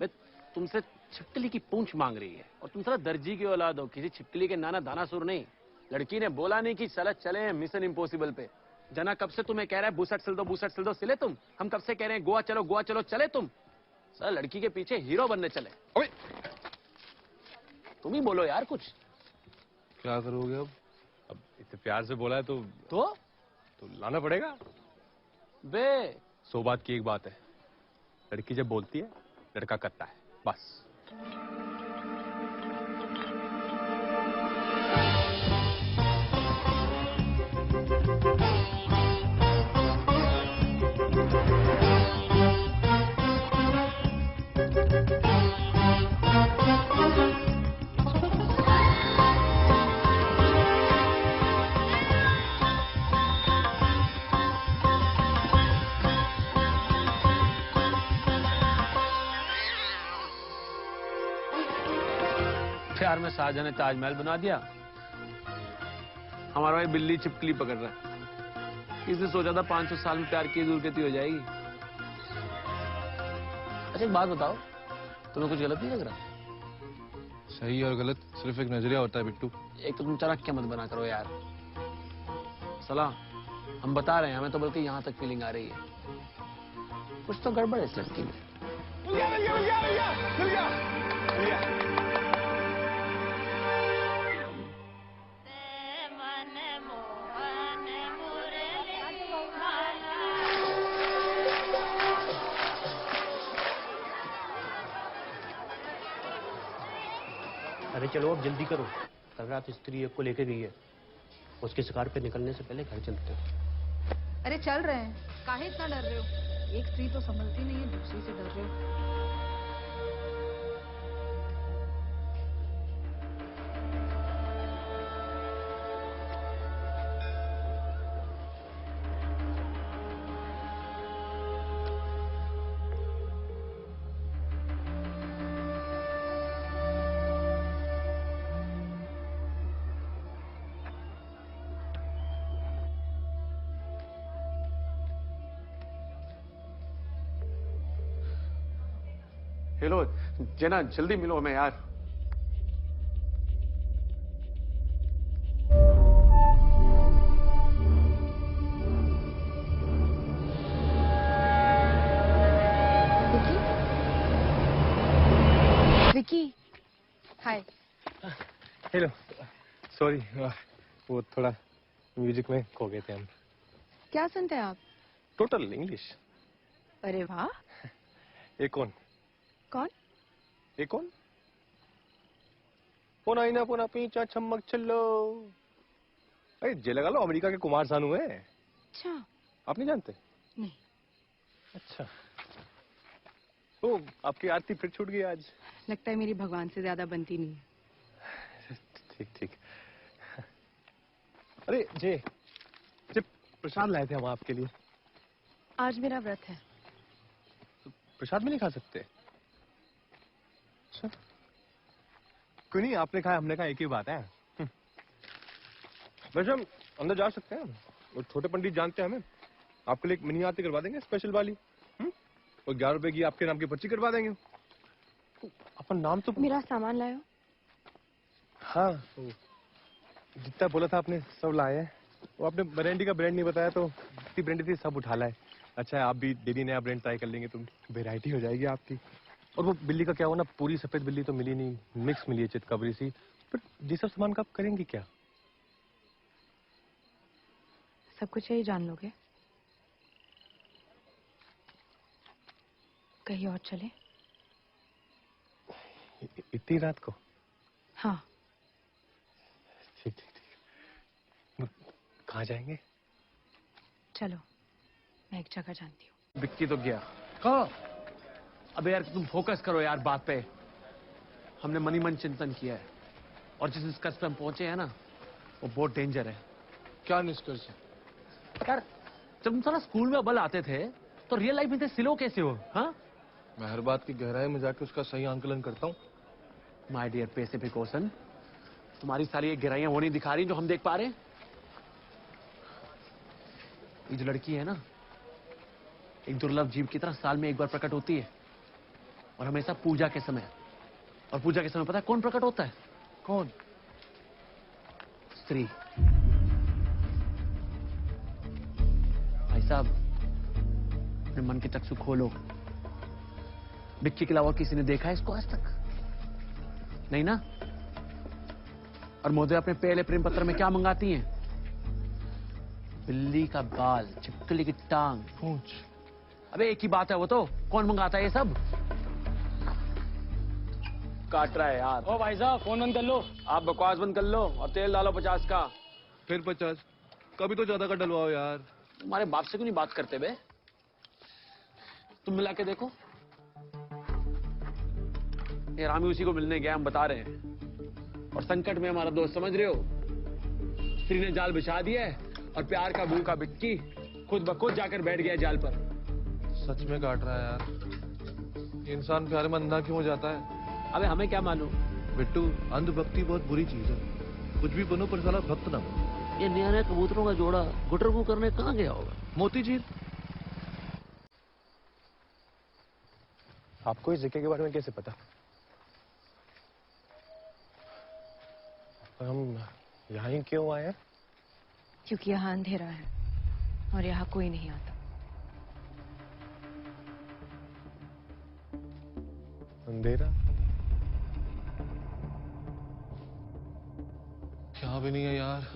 मैं तुमसे छिपकली की पूंछ मांग रही है और तुम साला दर्जी की औलाद हो, किसी छिपकली के नाना दानासुर नहीं। लड़की ने बोला नहीं कि साला चले हैं मिशन इम्पॉसिबल पे। जना कब से तुम्हें कह रहा है बुसट सिल दो सिले तुम। हम कब से कह रहे हैं गोवा चलो चले तुम। सर लड़की के पीछे हीरो बनने चले। ओए तुम ही बोलो यार कुछ। क्या करोगे अब इतने प्यार से बोला है तो लाना पड़ेगा बे। 100 बात की एक बात है, लड़की जब बोलती है लड़का करता है, बस। प्यार में शाहजहां ने ताजमहल बना दिया, हमारा भाई बिल्ली छिपकली पकड़ रहा है। इसने सोचा था 500 साल में प्यार की दूर गति हो जाएगी। अच्छा एक बात बताओ, तुम्हें कुछ गलत नहीं लग रहा? सही और गलत सिर्फ एक नजरिया होता है बिट्टू। एक तो तुम चाणक्य मत बना करो यार। सलाह हम बता रहे हैं, हमें तो बल्कि यहाँ तक फीलिंग आ रही है कुछ तो गड़बड़ है इस लड़की में। अरे चलो अब जल्दी करो, कल रात स्त्री एक को लेके गई है, उसके शिकार पे निकलने से पहले घर चलते हैं। अरे चल रहे हैं, काहे इतना डर रहे हो? एक स्त्री तो संभलती नहीं है, दूसरी से डर रहे हो। हेलो जना, जल्दी मिलो हमें यार। विकी, हाय। हेलो, सॉरी वो थोड़ा म्यूजिक में खो गए थे हम। क्या सुनते हैं आप? Total English. अरे वाह। ये कौन? कौन? ये कौन? पोना इना पोना पीछा छमक चलो। अरे जे लगा लो, अमेरिका के कुमार सानू है। अच्छा, आप नहीं जानते? नहीं। अच्छा, ओ आपकी आरती फिर छूट गई आज। लगता है मेरी भगवान से ज्यादा बनती नहीं है। ठीक ठीक। अरे जे प्रसाद लाए थे हम आपके लिए। आज मेरा व्रत है। तो प्रसाद में नहीं खा सकते? अच्छा, क्यों नहीं? आपने कहा, हमने कहा, एक ही बात है। वैसे हम अंदर जा सकते हैं, और छोटे पंडित जानते हैं हमें। आपके लिए एक मिनी आरती करवा देंगे स्पेशल वाली। और 11 रुपए की आपके नाम की पर्ची करवा देंगे। अपन नाम तो मेरा सामान लायो। हाँ, जितना बोला था आपने सब लाए हैं। वो आपने ब्रांडी का ब्रांड नहीं बताया, तो जितनी ब्रांडी थी सब उठा लाए। अच्छा है, आप भी डेली नया ब्रांड ट्राई कर लेंगे, तो वेराइटी हो जाएगी आपकी। और वो बिल्ली का क्या हुआ ना, पूरी सफेद बिल्ली तो मिली नहीं, मिक्स मिली है चितकबरी सी। पर ये सब सामान का आप करेंगे क्या? सब कुछ यही जान लोगे? कहीं और चले? इतनी रात को? हाँ। ठीक ठीक ठीक। कहाँ जाएंगे? चलो, मैं एक जगह जानती हूँ। विक्की तो गया। कहाँ? अबे यार तुम फोकस करो यार बात पे। हमने मनी मन चिंतन किया है, और जिस निष्कर्ष पे हम पहुंचे हैं ना, वो बहुत डेंजर है। क्या निष्कर्ष है? यार जब तुम सारा स्कूल में अव्वल आते थे, तो रियल लाइफ में थे सिलो कैसे हो? हाँ, मैं हर बात की गहराई में जाके उसका सही आंकलन करता हूँ। माय डियर पैसिफिक ओशन, तुम्हारी सारी ये गहराइयां वो नहीं दिखा रही जो हम देख पा रहे हैं। ये जो लड़की है ना, एक दुर्लभ जीव की तरह साल में एक बार प्रकट होती है, और हमेशा पूजा के समय। और पूजा के समय पता है कौन प्रकट होता है? कौन? स्त्री। साहब, अपने मन की चक्षु खोलो। बिक्की के अलावा किसी ने देखा है इसको आज तक? नहीं ना? और मोदी अपने पहले प्रेम पत्र में क्या मंगाती हैं? बिल्ली का बाल, छिपकली की टांग, पूंछ। अबे एक ही बात है वो तो। कौन मंगाता है ये सब? काट रहा है यार। ओ भाई साहब, फोन बंद कर लो। आप बकवास बंद कर लो और तेल डालो 50 का। फिर 50? कभी तो ज्यादा का डलवाओ यार। तुम्हारे बाप से क्यों नहीं बात करते बे? तुम मिला के देखो। ये रामी उसी को मिलने गया, हम बता रहे हैं। और संकट में हमारा दोस्त, समझ रहे हो? स्त्री ने जाल बिछा दिया है और प्यार का भूखा बिक्की खुद ब खुद जाकर बैठ गया जाल पर। सच में काट रहा है यार। इंसान प्यार में अंधा क्यों हो जाता है? अबे हमें क्या मालूम। बिट्टू, अंधभक्ति बहुत बुरी चीज है। कुछ भी बनो पर साला भक्त ना बनो। ये नया नया कबूतरों का जोड़ा गुटरगू करने कहाँ गया होगा? मोतीझील। आपको इस जगह के बारे में कैसे पता? और हम यहाँ ही क्यों आए हैं? क्योंकि यहाँ अंधेरा है और यहाँ कोई नहीं आता। अंधेरा? यहाँ भी नहीं है यार।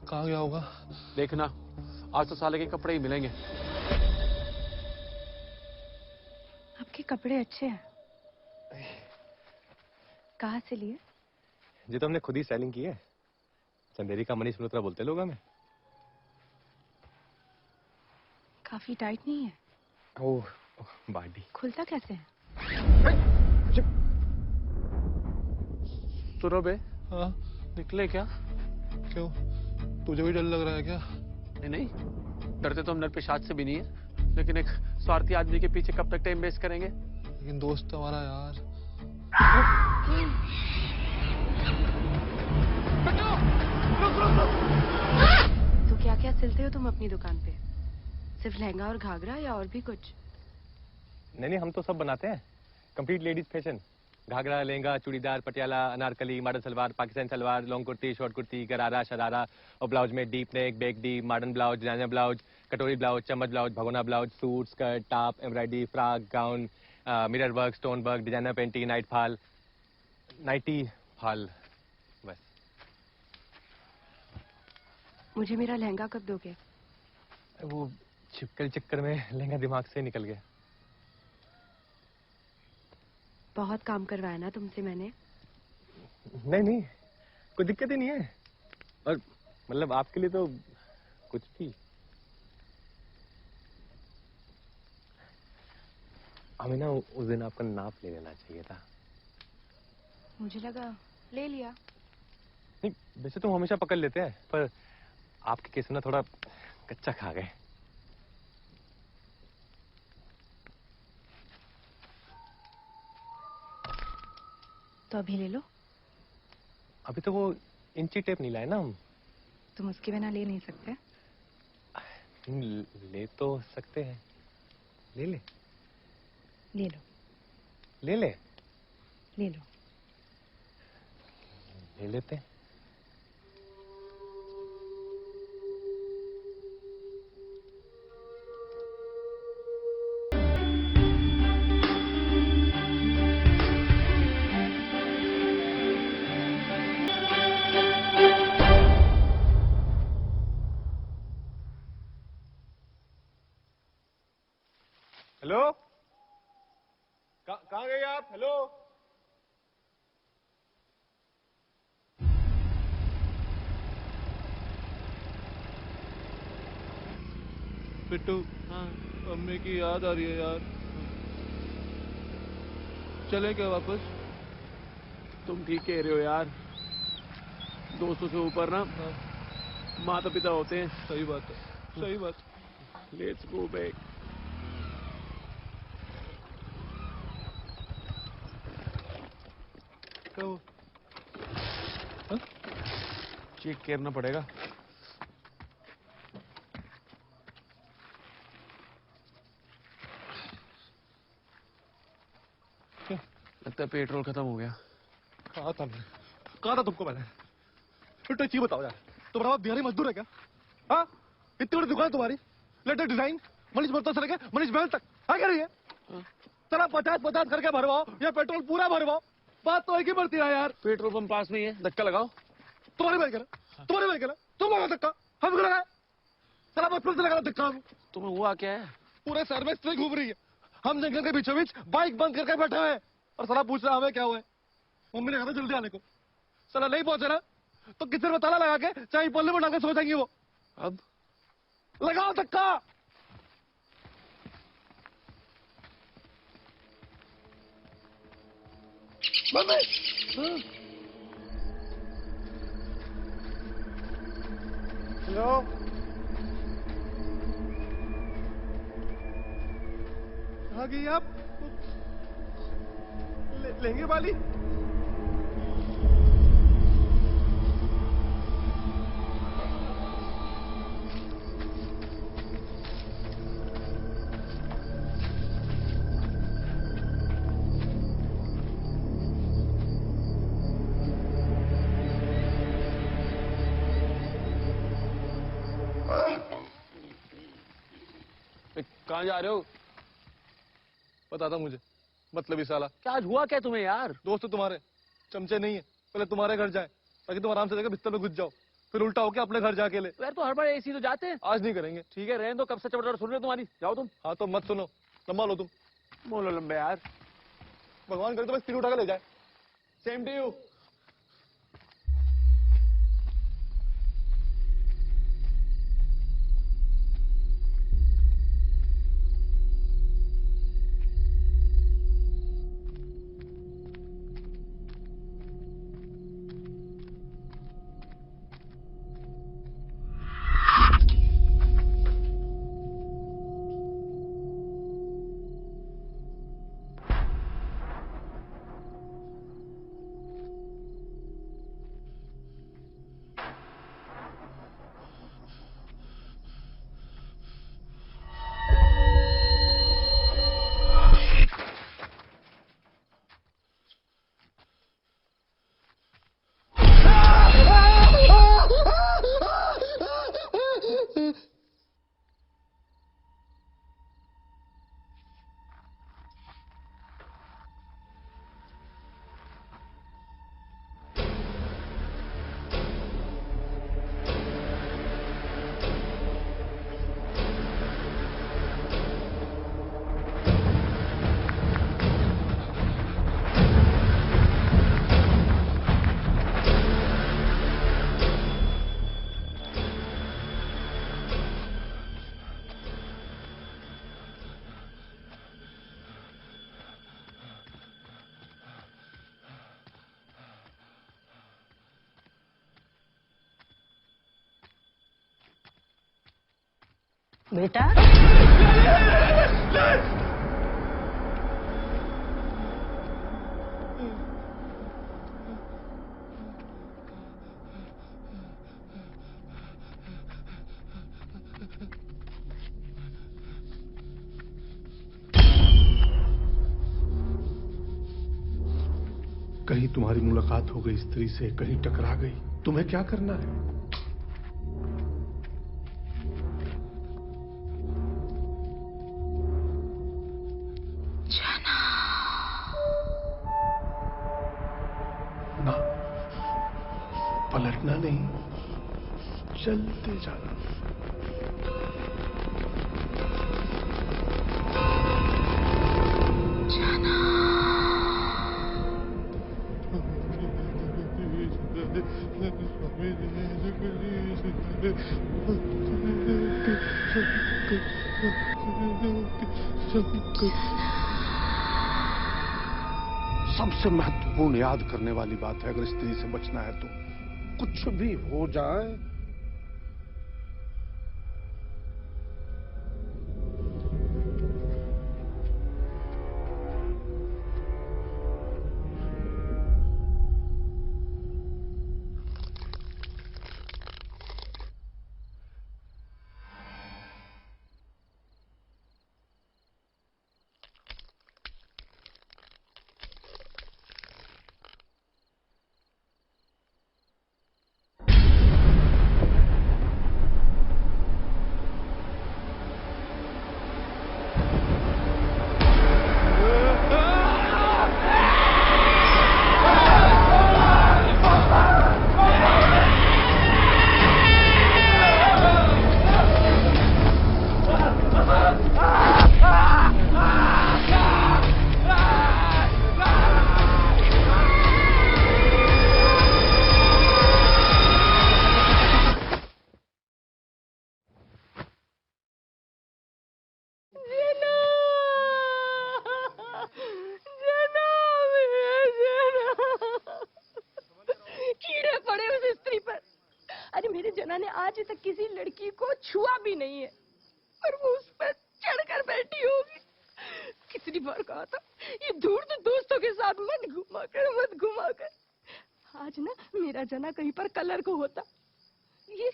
कहाँ गया होगा? देखना, आज तो साले के कपड़े ही मिलेंगे। आपके कपड़े अच्छे हैं। कहाँ से लिए? जी तो हमने खुद ही सेलिंग की है। चंदेरी का मनीष मल्होत्रा बोलते लोग हमें। काफी टाइट नहीं है? ओह, बाडी। खुलता कैसे है? सुनो बे। हाँ? निकले क्या? क्यों? तुझे भी डर लग रहा है क्या? नहीं नहीं, डरते तो हम नर पेशाच से भी नहीं है, लेकिन एक स्वार्थी आदमी के पीछे कब तक टाइम वेस्ट करेंगे? लेकिन दोस्त हमारा यार। तो क्या क्या सिलते हो तुम अपनी दुकान पे? सिर्फ लहंगा और घाघरा या और भी कुछ? नहीं, हम तो सब बनाते हैं। Complete ladies fashion. Ghagra, lehenga, churidar, Patiala, Anarkali, modern salwar, Pakistani salwar, long kurti, short kurti, gharara, sharara और ब्लाउज में deep neck, back deep, modern blouse, designer blouse, katori blouse, चम्मच ब्लाउज, भगोना blouse, suit, skirt, top, embroidery, frock, gown, mirror work, stone work, designer panty, nighty fall. बस। मुझे मेरा लहंगा कब दोगे? वो छिपकली चक्कर में लहंगा दिमाग से निकल गया। बहुत काम करवाया ना तुमसे मैंने। नहीं, कोई दिक्कत ही नहीं है। और मतलब आपके लिए तो कुछ भी। हमें ना उस दिन आपका नाप ले लेना चाहिए था। मुझे लगा ले लिया। नहीं, वैसे तो हम हमेशा पकड़ लेते हैं, पर आपके केस में ना थोड़ा कच्चा खा गए। तो अभी ले लो। अभी तो वो इंची टेप नहीं लाए ना हम। तुम उसके बिना ले नहीं सकते? ले तो सकते हैं। ले ले। ले लो। ले ले। ले लो। ले लेते हैं। हेलो, कहाँ गए आप? हेलो। बिट्टू, अम्मी की याद आ रही है यार। चले क्या वापस? तुम ठीक कह रहे हो यार। दोस्तों से ऊपर ना माता पिता होते हैं। सही बात है, सही बात। Let's go back. चेक करना पड़ेगा। लगता है पेट्रोल खत्म हो गया। कहा था तुमको मैंने? फिर तो एक चीज बताओ यार, तुम्हारा बाप बिहारी मजदूर है क्या? हाँ, इतनी बड़ी दुकान तुम्हारी, लेटेस्ट डिजाइन मनीष बोलता से लेके मनीष बहन तक आ क्या रही है? चला 50-50 करके भरवाओ या पेट्रोल पूरा भरवाओ, बात तो एक ही बढ़ती है यार। पेट्रोल पंप पास में ही है, धक्का लगाओ। तुम्हारी बाइक है ना, तुम्हारी बाइक है ना, तुम लगा धक्का, हम क्यों लगाए? चला बचपन से लगा धक्का। तुम्हें हुआ क्या है? पूरे शहर में स्त्री घूम रही है, हम जंगल के बीचों बीच बाइक बंद करके बैठे हुए हैं और साला पूछ रहा हमें क्या हुआ है। मम्मी ने कहा था जल्दी आने को, साला नहीं पहुंचे ना तो किचन में ताला लगा के चाहे पल्ले में डालकर सो जाएंगे वो। अब लगाओ धक्का। हेलो, कहाँ गई आप? लेंगे वाली? कहाँ जा रहे हो? पता था मुझे, मतलब ही साला। क्या आज हुआ क्या तुम्हें यार? दोस्त तुम्हारे चमचे नहीं है, पहले तुम्हारे घर जाए ताकि तुम आराम से जाकर बिस्तर में घुस जाओ, फिर उल्टा होके अपने घर जाके ले। यार तो हर बार ऐसी तो जाते हैं। आज नहीं करेंगे। ठीक है, रहने दो, कब से चबड़ सुन रहे हो तुम्हारी, जाओ तुम। हाँ तो मत सुनो, लंबा लो तुम। बोलो लंबे यार, भगवान करे तो बस स्पीड उठा के ले जाए। Same to you. बेटा कहीं तुम्हारी मुलाकात हो गई स्त्री से, कहीं टकरा गई, तुम्हें क्या करना है? ना, पलटना नहीं, चलते जाना। सबसे महत्वपूर्ण याद करने वाली बात है, अगर स्त्री से बचना है तो कुछ भी हो जाए आज तक किसी लड़की को छुआ भी नहीं है और वो उस पर चढ़कर बैठी होगी। कितनी बार कहा था ये दूर तो दोस्तों के साथ मत घुमा कर। आज ना मेरा जना कहीं पर कलर को होता। ये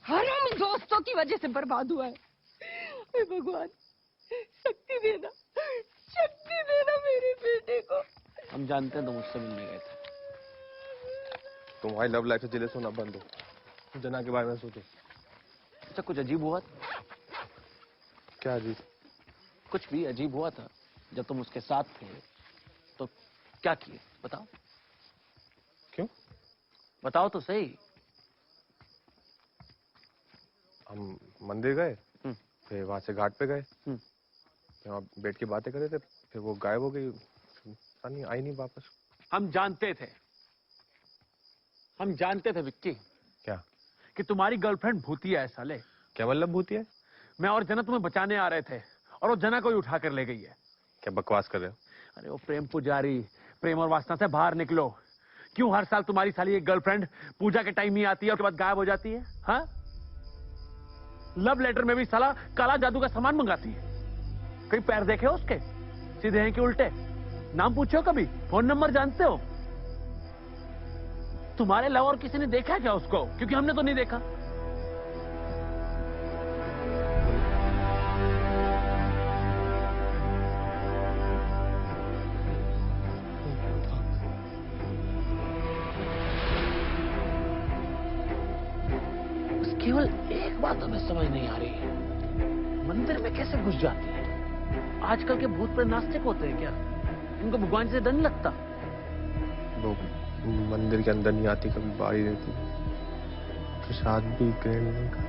हरामी दोस्तों की वजह से बर्बाद हुआ है। हे भगवान, शक्ति देना मेरे बेटे को। हम जानते हैं तुम मुझसे मिलने गए थे। तुम्हारी लव लाइफ से जेलस होना बंद हो, जना के बारे में सोचो। अच्छा, कुछ अजीब हुआ था? क्या अजीब? कुछ भी अजीब हुआ था जब तुम उसके साथ थे तो क्या किए बताओ? क्यों? बताओ तो सही। हम मंदिर गए, फिर वहां से घाट पे गए, वहां बैठ के बातें कर रहे थे, फिर वो गायब हो गई, नहीं आई नहीं वापस। हम जानते थे विक्की। क्या? कि तुम्हारी गर्लफ्रेंड भूतिया है साले। क्या मतलब भूतिया है? मैं और जना तुम्हें बचाने आ रहे थे और वो जना को ही उठा कर ले गई है। क्या बकवास कर रहे हो? अरे वो प्रेम पुजारी, प्रेम और वासना से बाहर निकलो। क्यों हर साल तुम्हारी साली एक गर्लफ्रेंड पूजा के टाइम ही आती है और उसके बाद गायब हो जाती है? हाँ, लव लेटर में भी साला काला जादू का सामान मंगाती है। कहीं पैर देखे हो उसके? सीधे हैं कि उल्टे? नाम पूछो कभी? फोन नंबर जानते हो? तुम्हारे अलावा और किसी ने देखा है क्या उसको? क्योंकि हमने तो नहीं देखा। केवल एक बात हमें समझ नहीं आ रही है, मंदिर में कैसे घुस जाती है? आजकल के भूत प्रेत नास्तिक होते हैं क्या? इनको भगवान से डर नहीं लगता? वो मंदिर के अंदर नहीं आती, कभी बाहर ही रहती, प्रसाद भी ग्रहण नहीं करती।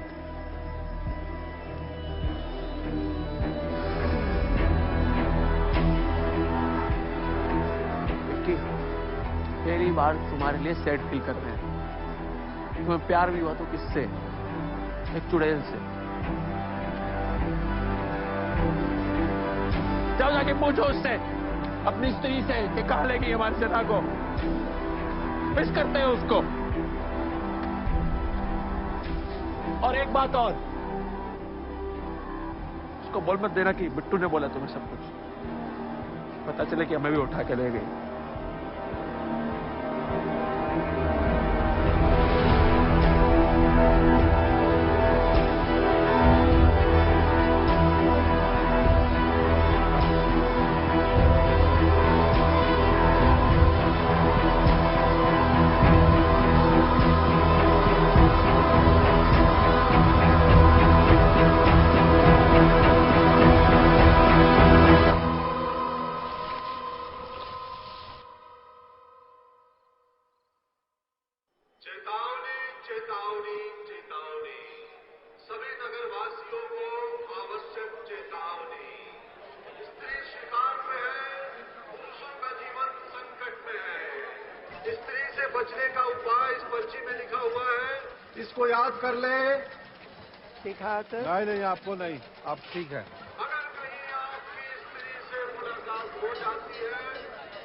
पहली बार तुम्हारे लिए सैड फील कर रहे हैं। तुम्हें प्यार भी हुआ तो किससे? एक चुड़ैल से। जाओ जाके पूछो उससे, अपनी स्त्री से, कि कहाँ ले गई हमारी जना को। मिस करते हैं उसको। और एक बात और, उसको बोल मत देना कि बिट्टू ने बोला तुम्हें सब कुछ। पता चले कि हमें भी उठा के ले गई। इसको याद कर ले। सिखाते? नहीं, आपको नहीं, आप ठीक है। अगर कहीं आपकी स्त्री से मुलाकात हो जाती है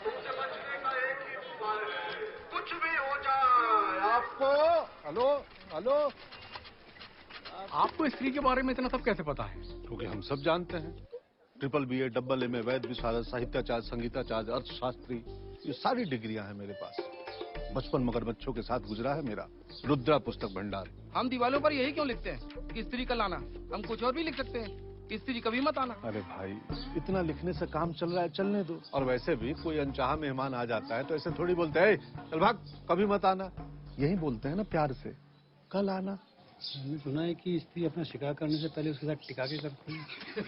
तो उसे बचने का एक ही उपाय है, कुछ भी हो जाए आपको। हेलो हेलो, आपको स्त्री के बारे में इतना सब कैसे पता है? क्योंकि हम सब जानते हैं। ट्रिपल BA, डबल MA, वैद विशारद, साहित्याचार्य, संगीताचार्य, अर्थशास्त्री, ये सारी डिग्रियां हैं मेरे पास। बचपन मगरमच्छों के साथ गुजरा है मेरा। रुद्रा पुस्तक भंडार। हम दीवालों पर यही क्यों लिखते हैं कि स्त्री कल आना? हम कुछ और भी लिख सकते हैं कि स्त्री कभी मत आना। अरे भाई, इतना लिखने से काम चल रहा है, चलने दो। और वैसे भी कोई अनचाहा मेहमान आ जाता है तो ऐसे थोड़ी बोलते हैं चल भाग, कभी मत आना। यही बोलते हैं ना प्यार से, कल आना। मैंने सुना है कि स्त्री अपना शिकार करने से पहले उसके साथ टिका के करती है।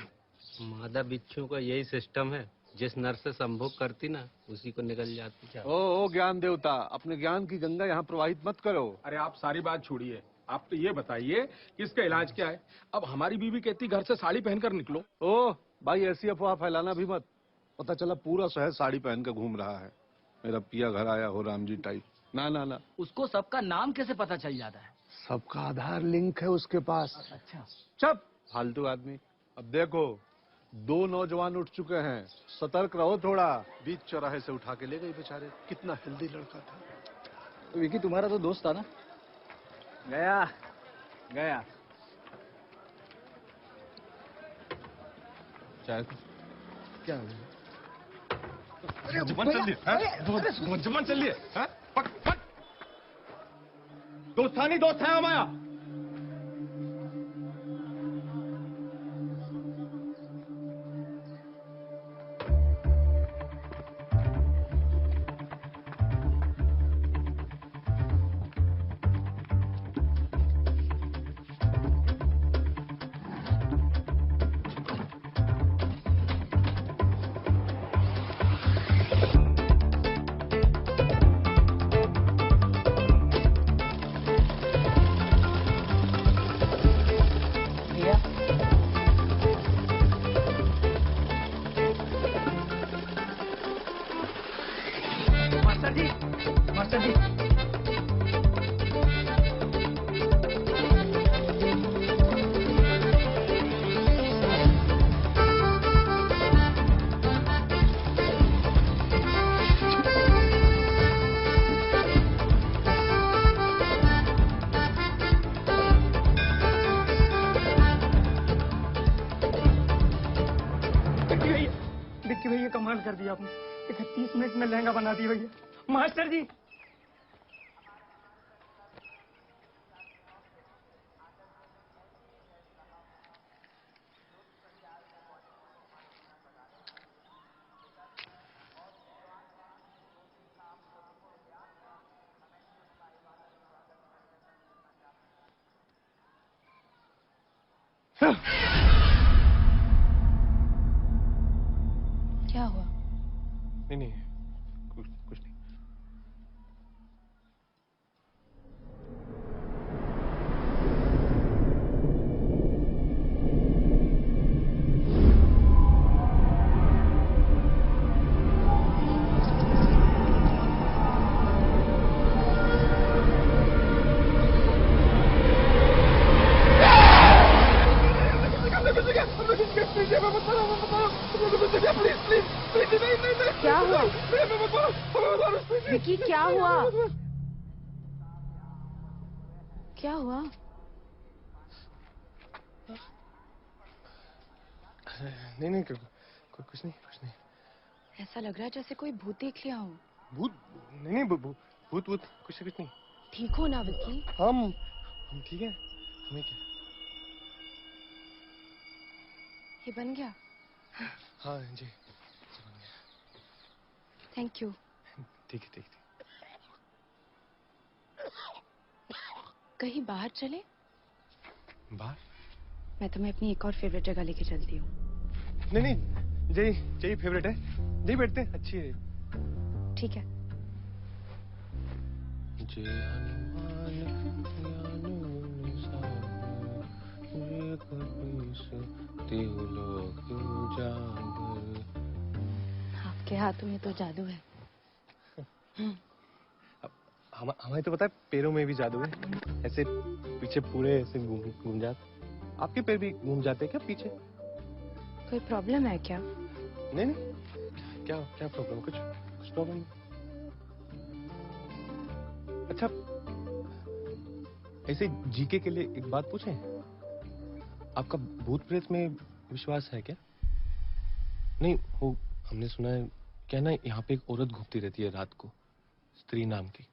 मादा बिच्छू का यही सिस्टम है, जिस नर से संभोग करती ना उसी को निकल जाती। ओ ज्ञान देवता, अपने ज्ञान की गंगा यहाँ प्रवाहित मत करो। अरे आप सारी बात छोड़िए, आप तो ये बताइए कि इसका इलाज क्या है? अब हमारी बीवी कहती घर से साड़ी पहनकर निकलो। ओ भाई, ऐसी अफवाह फैलाना भी मत। पता चला पूरा शहर साड़ी पहन कर घूम रहा है, मेरा पिया घर आया हो राम जी टाइप। ना ना ना, उसको सबका नाम कैसे पता चल जाता है? सबका आधार लिंक है उसके पास। अच्छा, चुप फालतू आदमी। अब देखो, 2 नौजवान उठ चुके हैं, सतर्क रहो थोड़ा। बीच चौराहे से उठा के ले गई बेचारे। कितना हेल्दी लड़का था। विकी तुम्हारा तो दोस्त था ना? गया गया। चाय क्या जुबान चल रही है, जुबान चल रही है। पक पक दोस्तानी दोस्त है हमारा। मास्टर जी विक्की भैया कमाल कर दिया आपने। 31 मिनट में लहंगा बना दिया भैया। मास्टर जी क्या हुआ? नहीं कुछ नहीं। क्या हुआ? विकी क्या हुआ? क्या हुआ? नहीं कुछ नहीं। ऐसा लग रहा है जैसे कोई भूत देख लिया हो। भूत नहीं भूत कुछ नहीं। ठीक हो ना विकी? हम ठीक है। हमें क्या? ये बन गया? हाँ जी थैंक यू। ठीक है। कहीं बाहर चले? बाहर? मैं तुम्हें अपनी एक और फेवरेट जगह लेके चलती हूँ। नहीं जय फेवरेट है। नहीं बैठते, अच्छी है। ठीक है। आपके हाथों में तो जादू है। हमें तो पता है पैरों में भी जादू है। ऐसे पीछे पूरे ऐसे घूम जाते। आपके पैर भी घूम जाते हैं क्या पीछे? कोई प्रॉब्लम है क्या? नहीं क्या प्रॉब्लम? कुछ प्रॉब्लम नहीं। अच्छा ऐसे जीके के लिए एक बात पूछें? आपका भूत प्रेत में विश्वास है क्या? नहीं वो हमने सुना है क्या ना, यहाँ पे एक औरत घूमती रहती है रात को, स्त्री नाम की,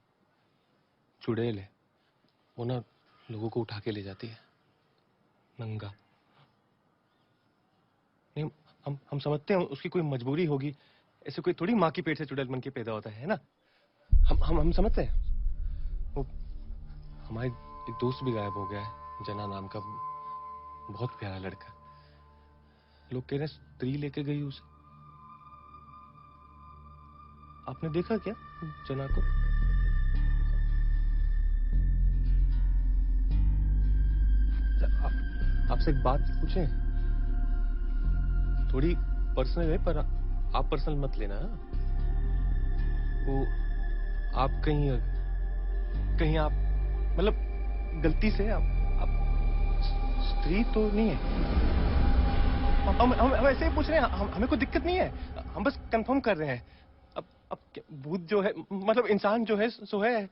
चुड़ैल है। वो ना लोगों को उठा के ले जाती है नंगा। नहीं हम समझते हैं उसकी कोई मजबूरी होगी। ऐसे कोई थोड़ी माँ की पेट से चुड़ैल बन के पैदा होता है ना। हम समझते हैं। वो हमारे एक दोस्त भी गायब हो गया है, जना नाम का, बहुत प्यारा लड़का। लोग कह रहे हैं स्त्री लेके गई उसे। आपने देखा क्या जना को? आपसे एक बात पूछें? थोड़ी पर्सनल है पर आप पर्सनल मत लेना। वो आप कहीं आप मतलब गलती से आप स्त्री तो नहीं है? हम ऐसे ही पूछ रहे हैं। हमें कोई दिक्कत नहीं है, हम बस कंफर्म कर रहे हैं। अब भूत जो है मतलब इंसान जो है सो है।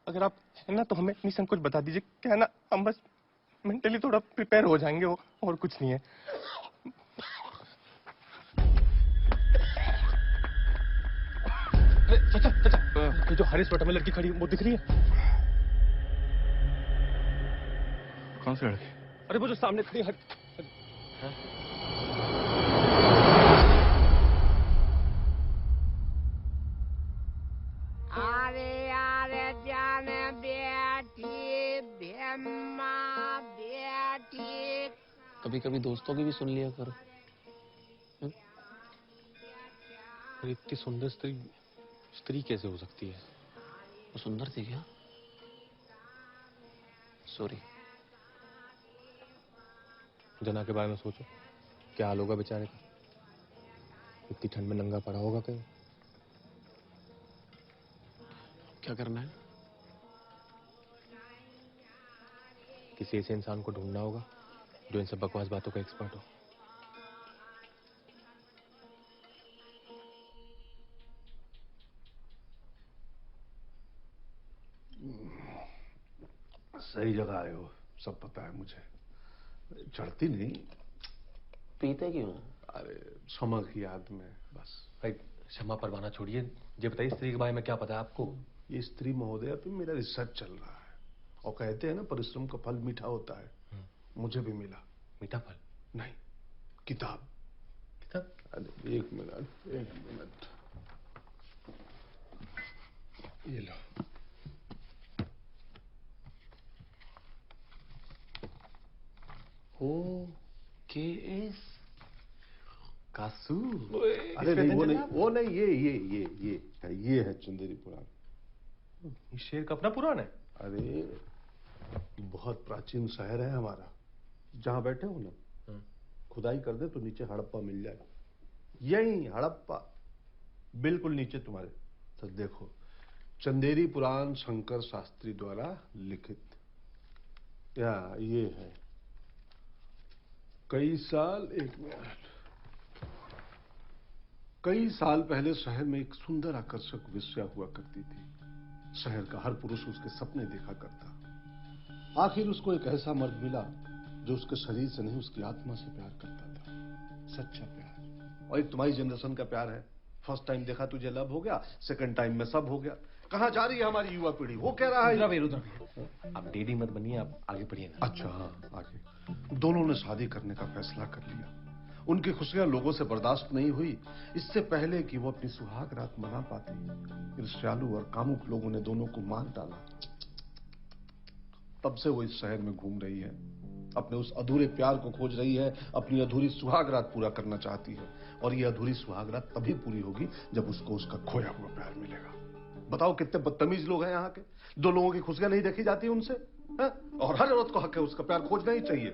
अगर आप है ना तो हमें अपनी संकोच बता दीजिए, क्या है ना, हम बस मेंटली थोड़ा प्रिपेयर हो जाएंगे वो, और कुछ नहीं है। अरे चाचा चाचा, ये जो हरे स्वेटर में लड़की खड़ी है वो दिख रही है? कौन सी लड़की? अरे वो जो सामने खड़ी है। अरे अरे जाने बेटी बेम्मा बेटी। कभी कभी दोस्तों की भी सुन लिया करो। अरे इतनी सुंदर स्त्री कैसे हो सकती है? वो सुंदर थी क्या? सॉरी। जना के बारे में सोचो, क्या हाल होगा बेचारे का। इतनी ठंड में नंगा पड़ा होगा कहीं। क्या करना है? किसी ऐसे इंसान को ढूंढना होगा जो इन सब बकवास बातों का एक्सपर्ट हो। सही जगह आए हो, सब पता है मुझे। चढ़ती नहीं। पीते क्यों? अरे क्षमा की याद में बस। भाई क्षमा परवाना छोड़िए, ये बताइए स्त्री के बारे में क्या पता है आपको? ये स्त्री महोदया पे मेरा रिसर्च चल रहा है और कहते हैं ना परिश्रम का फल मीठा होता है। मुझे भी मिला। मीठा फल? नहीं, किताब। किताब? अरे एक मिनट। ये लो। OKS कासू। अरे नहीं, वो नहीं, ये है चंदेरी पुराण। ये शेर का अपना पुराण है? अरे बहुत प्राचीन शहर है हमारा। जहां बैठे हो ना, खुदाई कर दे तो नीचे हड़प्पा मिल जाएगा। यही हड़प्पा बिल्कुल नीचे तुम्हारे। तो देखो, चंदेरी पुराण शंकर शास्त्री द्वारा लिखित। ये है। कई साल पहले शहर में एक सुंदर आकर्षक वेश्या हुआ करती थी। शहर का हर पुरुष उसके सपने देखा करता। आखिर उसको एक ऐसा मर्द मिला जो उसके शरीर से नहीं, उसकी आत्मा से प्यार करता था। सच्चा प्यार। और एक तुम्हारी जनरेशन का प्यार है। फर्स्ट टाइम देखा तुझे लव हो गया, सेकंड टाइम में सब हो गया। कहां जा रही है हमारी युवा पीढ़ी? वो कह रहा है। रुद्र आप डेडी मत बनिए, आप आगे बढ़िए ना। अच्छा हाँ, आगे। दोनों ने शादी करने का फैसला कर लिया। उनकी खुशियां लोगों से बर्दाश्त नहीं हुई। इससे पहले कि वो अपनी सुहाग रात मना पाती, ईर्ष्यालु और कामुक लोगों ने दोनों को मार डाला। तब से वो इस शहर में घूम रही है, अपने उस अधूरे प्यार को खोज रही है, अपनी अधूरी सुहाग रात पूरा करना चाहती है। और ये अधूरी सुहाग रात तभी पूरी होगी जब उसको उसका खोया हुआ प्यार मिलेगा। बताओ कितने बदतमीज लोग हैं यहाँ के। दो लोगों की खुशियां नहीं देखी जाती उनसे, है? और हर औरत को हक है उसका प्यार खोजना ही चाहिए।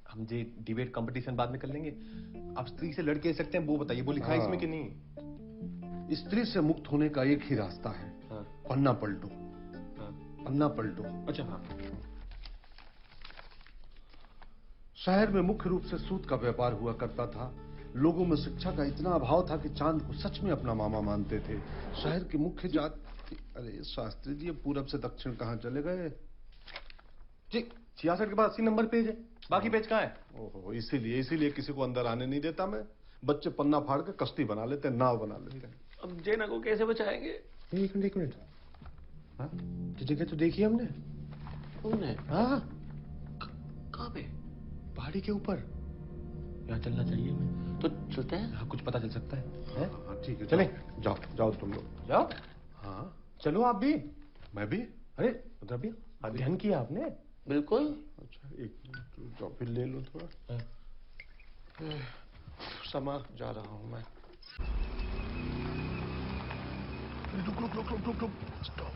हम ये डिबेट कंपटीशन बाद में कर लेंगे। आप स्त्री से लड़के सकते हैं, वो बताइए, वो लिखा है इसमें कि नहीं? स्त्री से मुक्त होने का एक ही रास्ता है। पन्ना पलटो। पन्ना पलटो। अच्छा हाँ। शहर में मुख्य रूप से सूत का व्यापार हुआ करता था। लोगों में शिक्षा का इतना अभाव था कि चांद को सच में अपना मामा मानते थे। शहर की मुख्य जाति। अरे शास्त्री जी, पूरब से दक्षिण कहाँ चले गए? जी 66 के बाद 80 नंबर पेज है, बाकी पेज कहाँ है? ओहो, इसीलिए किसी को अंदर आने नहीं देता मैं। बच्चे पन्ना फाड़ के कश्ती बना लेते हैं, नाव बना लेते हैं। अब जेना को कैसे बचाएंगे? एक मिनट। हाँ, जगह तो देखी हमने। तुमने? हाँ। कहाँ पे? पहाड़ी के ऊपर। यहाँ चलना चाहिए हमें। तो चलते हैं? हाँ, कुछ पता चल सकता है। हाँ ठीक है, चले। जाओ तुम लोग जाओ। हाँ चलो आप भी। मैं भी। अरे उधर भी अध्ययन किया आपने? बिल्कुल। अच्छा एक मिनट, जाओ फिर ले लो थोड़ा। समा जा रहा हूँ मैं। रुक स्टॉप।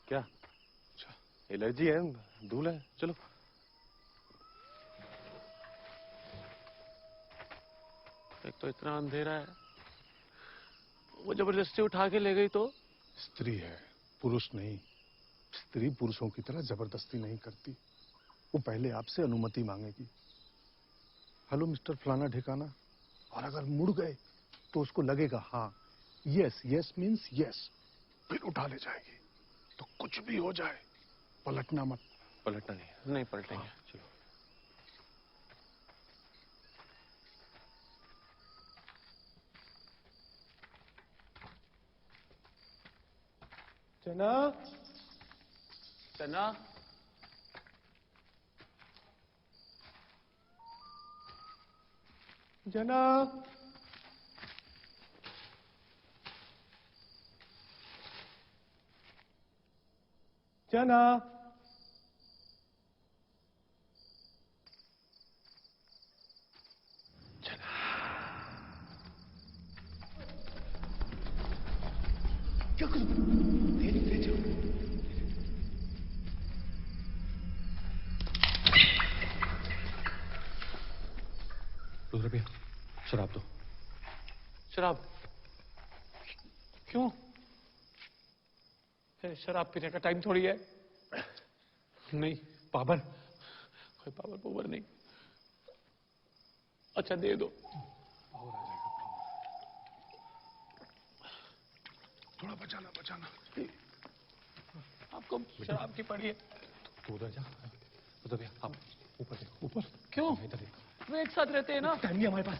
क्या? अच्छा एलर्जी है, धूल है। चलो एक तो इतना अंधेरा है, वो जबरदस्ती उठा के ले गई तो? स्त्री है, पुरुष नहीं। स्त्री पुरुषों की तरह जबरदस्ती नहीं करती। वो पहले आपसे अनुमति मांगेगी। हेलो मिस्टर फलाना ठिकाना, और अगर मुड़ गए तो उसको लगेगा हाँ यस यस मीन्स यस, फिर उठा ले जाएगी। तो कुछ भी हो जाए पलटना मत। पलटना नहीं, नहीं पलटेंगे। चलो जना, जना, जना, जना, क्या कुछ तेज हो। रुद्र, शराब दो। शराब क्यों? शराब पीने का टाइम थोड़ी है। नहीं पावर, कोई पावर पोवर नहीं। अच्छा दे दो। थोड़ा बचाना बचाना। आपको शराब की पड़ी है। तू उधर जा। उधर भैया आप ऊपर देखो। ऊपर क्यों? इधर देखो। वो एक साथ रहते हैं ना। टाइम नहीं हमारे पास।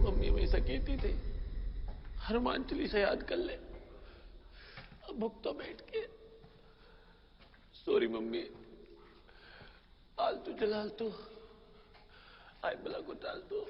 मम्मी हमेशा कहती थी हनुमान चालीसा याद कर ले। अब भुक तो बैठ के। सॉरी मम्मी, आलतू जलालतू आई बला को डालतू।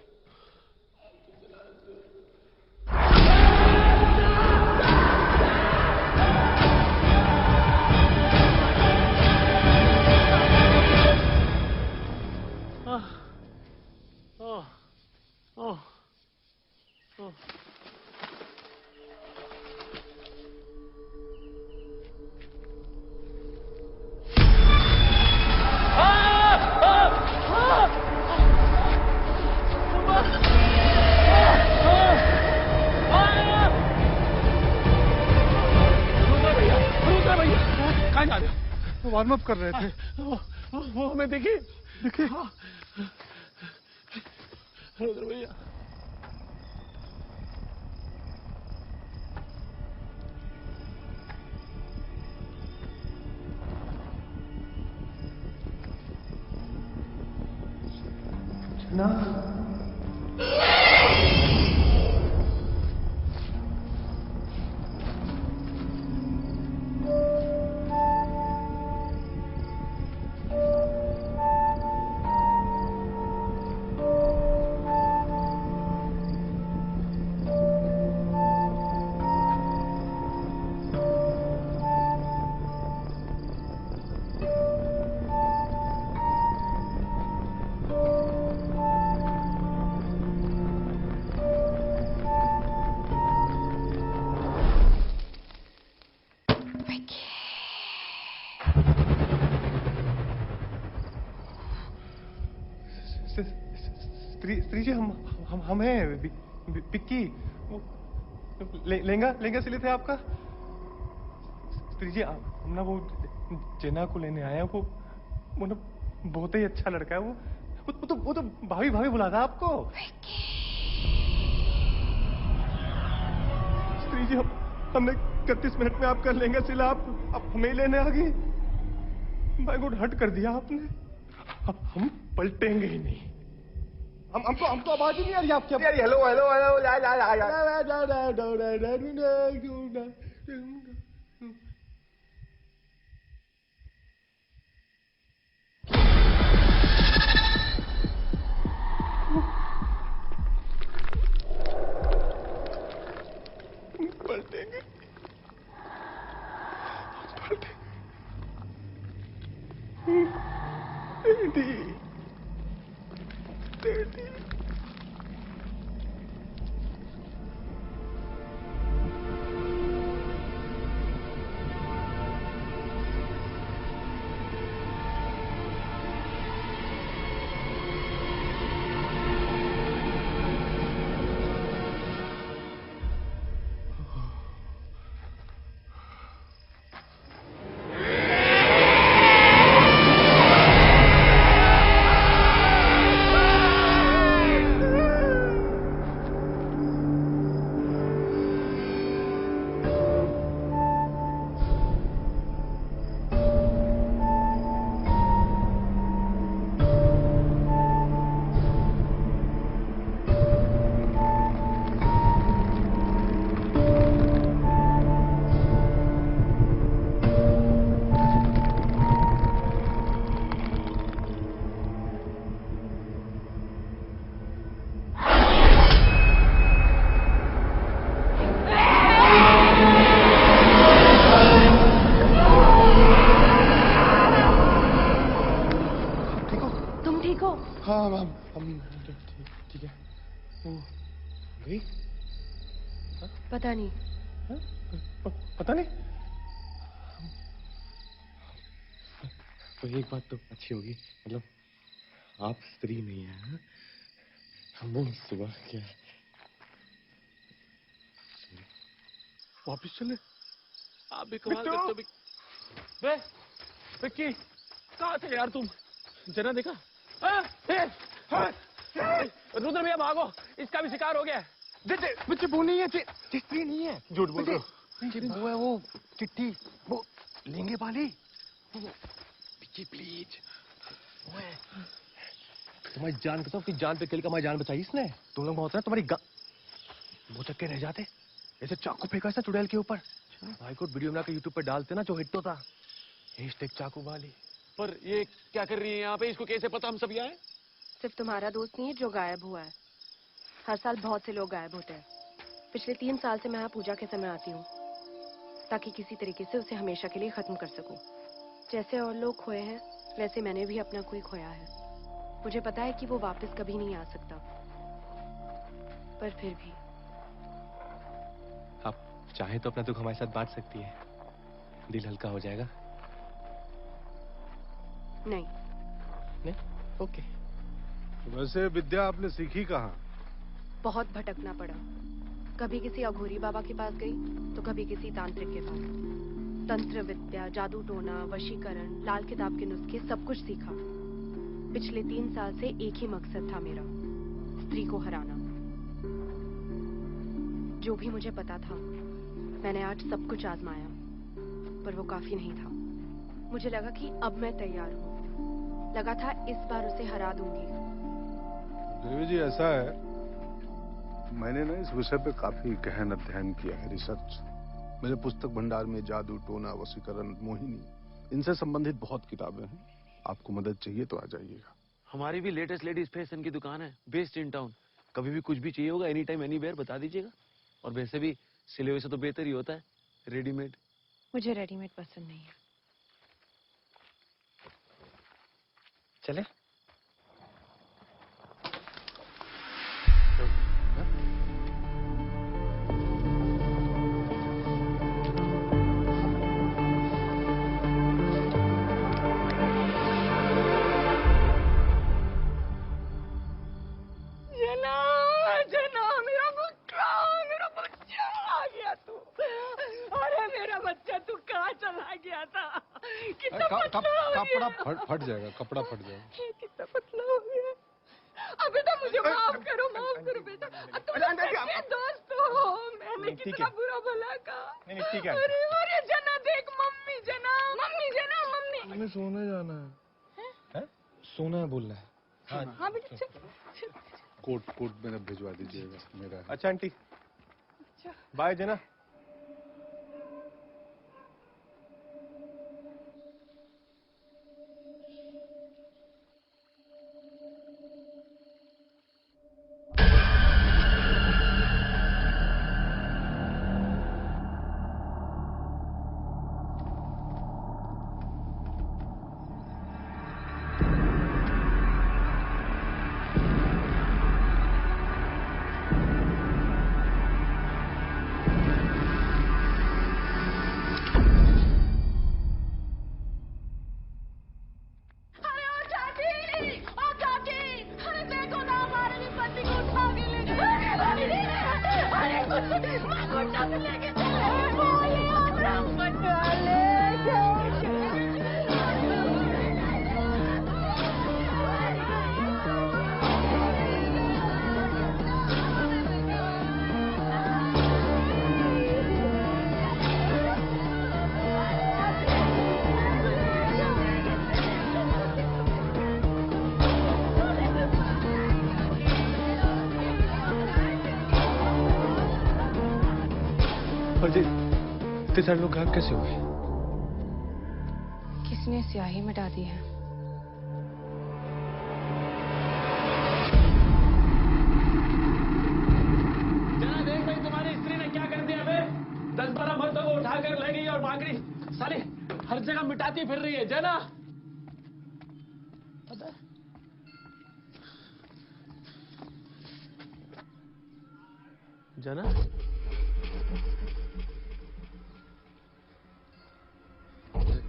वार्म अप कर रहे थे। वो हमें देखिए देखिए। रुद्र भैया ना स्त्री जी हम हैं पिक्की। लहंगा सिले थे आपका। स्त्री जी हम ना वो जेना को लेने आए हैं। वो ना बहुत ही अच्छा लड़का है। वो तो भाभी भाभी बुला था आपको। स्त्री जी हमने 31 मिनट में आप कर लेंगे सिला, आप हमें लेने आ गए। बाय गॉड, हट कर दिया आपने। अब हम पलटेंगे ही नहीं। हमको आवाज ही नहीं आ रही आपकी। हेलो हेलो हेलो ला ला ला पलटेंगे डैडी हाँ मैम, हम ठीक है। वो गई? पता नहीं। पता नहीं। तो एक बात तो अच्छी होगी, मतलब आप स्त्री नहीं है। हाँ? हम लोग सुबह क्या वापिस चले? आप भी कमाल करते हो। बे विक्की, कहाँ थे यार तुम? जना देखा? रुद्र भैया भागो, इसका भी शिकार हो गया। बच्चे वो नहीं है, चिट्ठी नहीं है। झूठ बोल रहे हो। वो है वो चिट्ठी, वो लेंगे वाली। विक्की प्लीज। तुम्हारी जान बताओ, अपनी जान पे खेल कर हमारी जान बचाई इसने। तुम लोग होता है तुम्हारी वो चक्के रह जाते, ऐसे चाकू फेंका था चुड़ैल के ऊपर। भाई को वीडियो बना के यूट्यूब पे डालते ना, जो हिट होता। हैशटैग चाकू वाली। पर ये क्या कर रही है यहाँ पे? इसको कैसे पता हम सब यहाँ हैं? सिर्फ तुम्हारा दोस्त नहीं है जो गायब हुआ है। हर साल बहुत से लोग गायब होते हैं। पिछले 3 साल से मैं यहाँ पूजा के समय आती हूँ, ताकि किसी तरीके से उसे हमेशा के लिए खत्म कर सकूं। जैसे और लोग खोए हैं, वैसे मैंने भी अपना कोई खोया है। मुझे पता है कि वो वापस कभी नहीं आ सकता, पर फिर भी। आप चाहे तो अपना दुख हमारे साथ बांट सकती है, दिल हल्का हो जाएगा। नहीं। नहीं? ओके। वैसे विद्या आपने सीखी कहाँ? बहुत भटकना पड़ा। कभी किसी अघोरी बाबा के पास गई, तो कभी किसी तांत्रिक के पास। तंत्र विद्या, जादू टोना, वशीकरण, लाल किताब के नुस्खे, सब कुछ सीखा। पिछले 3 साल से एक ही मकसद था मेरा, स्त्री को हराना। जो भी मुझे पता था, मैंने आज सब कुछ आजमाया, पर वो काफी नहीं था। मुझे लगा कि अब मैं तैयार हूँ। लगा था इस बार उसे हरा दूंगी। देवी जी, ऐसा है, मैंने ना इस विषय पे काफी गहन अध्ययन किया है, रिसर्च। मेरे पुस्तक भंडार में जादू टोना, वशीकरण, मोहिनी, इनसे संबंधित बहुत किताबें हैं। आपको मदद चाहिए तो आ जाइएगा। हमारी भी लेटेस्ट लेडीज फैशन की दुकान है, बेस्ड इन टाउन। कभी भी कुछ भी चाहिए होगा, एनी टाइम एनीवेयर बता दीजिएगा। और वैसे भी सिले हुए से तो बेहतर ही होता है रेडीमेड। मुझे रेडीमेड पसंद नहीं है। चले? कपड़ा फट जाएगा, कपड़ा फट जाएगा। कितना पतला हो गया। अब बेटा मुझे माफ करो बेटा। तुम दोस्त हो, मैं मैंने कितना बुरा भला कहा। नहीं ठीक है। अरे अरे जना देख मम्मी जना मम्मी। हमें सोने जाना है? सोना है बोल रहा है। हाँ बेटा चल। कोट मेरा भिजवा दीजिएगा मेरा। अच्छा आंटी बाय जना। इतने सारे लोग गायब कैसे हुए? किसी ने स्याही मिटा दी है। जना देख भाई तुम्हारी स्त्री ने क्या कर दिया बे? 10-12 मर्दों को उठाकर ले गई और मांगरी साली हर जगह मिटाती फिर रही है। जना जना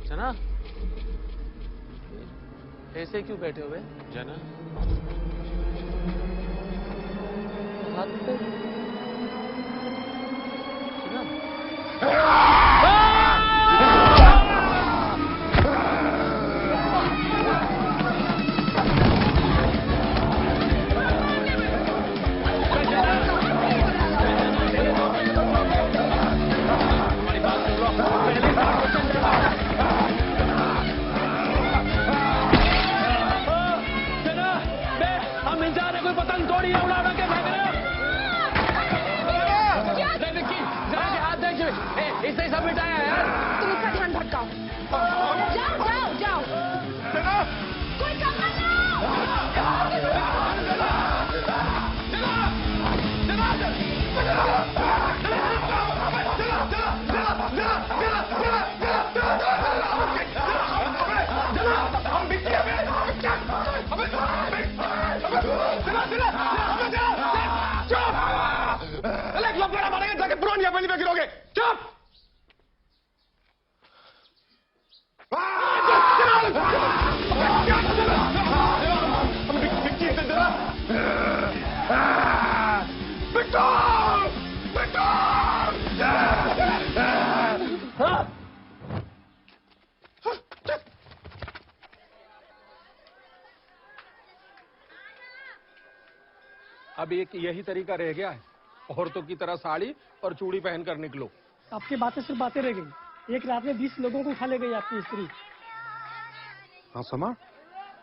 जना ऐसे क्यों बैठे हुए? जना हाथ पे इससे सब मिटाया यार। तुम इसका ध्यान भटकाओ। जाओ। कोई कमर मारेंगे जाके पुरानी पहली पे गिरोगे। चुप। अब एक यही तरीका रह गया है, औरतों की तरह साड़ी और चूड़ी पहनकर निकलो। आपकी बातें सिर्फ बातें रह गई। एक रात में 20 लोगों को उठा ले गई आपकी स्त्री। हाँ समा,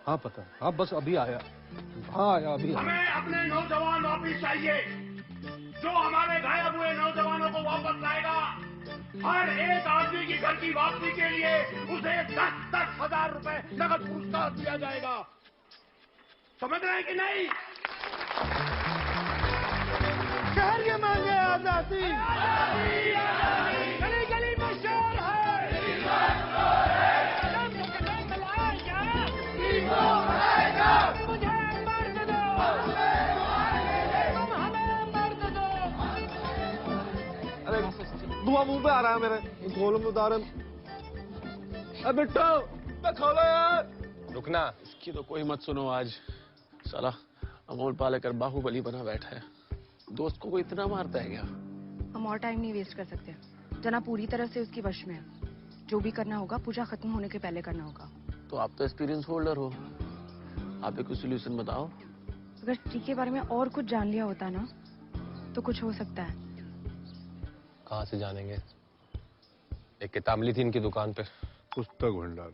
हाँ पता, हाँ बस अभी आया। हाँ आया अभी आया। हमें अपने नौजवान वापिस चाहिए। जो हमारे गायब हुए नौजवानों को वापस लाएगा, हर एक आदमी की घर की वापसी के लिए उसे 10-10 हजार रुपए नगद पुरस्कार दिया जाएगा। समझ रहे हैं कि नहीं? शहर के मांगे आजादी, गली गली में शोर है। मुझे मर्द दो, तुम हमें मर्द दो। अरे धुआं मुंह पे आ रहा है मेरे। खोलो उदाहरण। अब बिट्टो खोलो यार। रुकना, इसकी तो कोई मत सुनो। आज साला अमोल पालेकर बाहुबली बना बैठा है। दोस्त को इतना मारता है क्या? हम और टाइम नहीं वेस्ट कर सकते। जना पूरी तरह से उसकी वश में है। जो भी करना होगा पूजा खत्म होने के पहले करना होगा। तो आप तो एक्सपीरियंस होल्डर हो, आप एक सोल्यूशन बताओ। अगर स्त्री के बारे में और कुछ जान लिया होता ना तो कुछ हो सकता है। कहाँ से जानेंगे? एक किताब मिली थी इनकी दुकान पे। पुस्तक भंडार।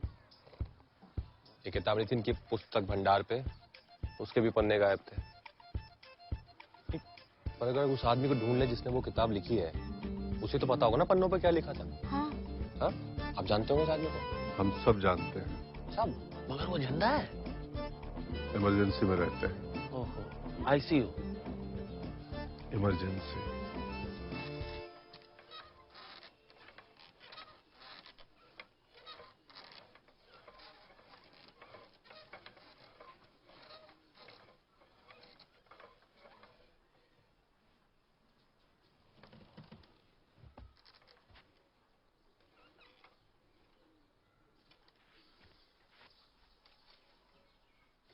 एक किताब मिली थी इनकी पुस्तक भंडार पे, उसके भी पन्ने गायब थे। पर अगर उस आदमी को ढूंढ ले जिसने वो किताब लिखी है, उसे तो पता होगा ना पन्नों पे क्या लिखा था। हाँ। हाँ? आप जानते होंगे उस आदमी को? हम सब जानते हैं। सब? मगर वो जिंदा है? इमरजेंसी में रहते हैं। ओहो, आईसीयू। इमरजेंसी।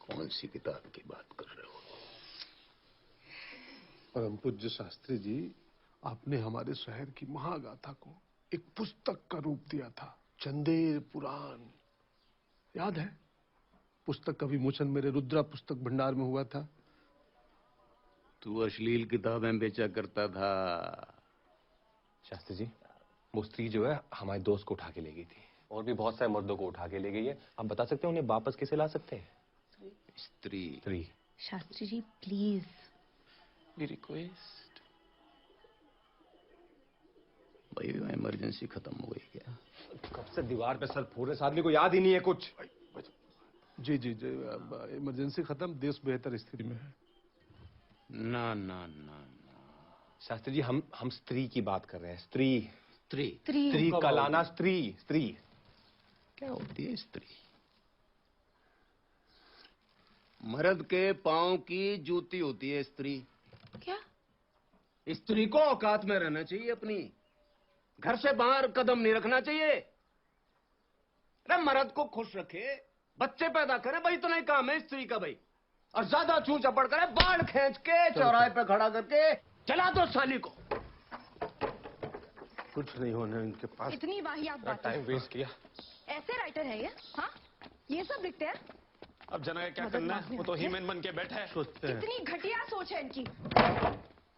कौन सी किताब की बात कर रहे हो? परम पूज्य शास्त्री जी, आपने हमारे शहर की महागाथा को एक पुस्तक का रूप दिया था, चंदेर पुराण। याद है? पुस्तक का विमोचन मेरे रुद्रा पुस्तक भंडार में हुआ था। तू अश्लील किताबें बेचा करता था। शास्त्री जी, वो स्त्री जो है हमारे दोस्त को उठा के ले गई थी, और भी बहुत सारे मर्दों को उठा के ले गई है। आप बता सकते हैं उन्हें वापस कैसे ला सकते हैं? स्त्री। शास्त्री जी प्लीज। रिक्वेस्ट। भाई इमरजेंसी खत्म हो गई क्या? कब से दीवार पे सर फोड़ रहे, इस आदमी को याद ही नहीं है कुछ। जी जी जी, इमरजेंसी खत्म, देश बेहतर स्थिति में है। ना ना ना ना शास्त्री जी, हम स्त्री की बात कर रहे हैं। स्त्री स्त्री स्त्री का लाना। स्त्री स्त्री क्या होती है? स्त्री मर्द के पांव की जूती होती है स्त्री। क्या? स्त्री को औकात में रहना चाहिए अपनी, घर से बाहर कदम नहीं रखना चाहिए। अरे मर्द को खुश रखे, बच्चे पैदा करे, भाई तो नहीं काम है स्त्री का भाई। और ज्यादा छू चपड़ करे, बाल खींच के चौराहे पे खड़ा करके चला दो साली को। कुछ नहीं होने इनके पास। इतनी वाहियात बातें। टाइम वेस्ट किया। ऐसे राइटर है ये? हाँ, ये सब लिखते हैं? अब जना क्या करना है, वो तो हीमैन बन के बैठा है। सोचते हैं। कितनी घटिया सोच है इनकी।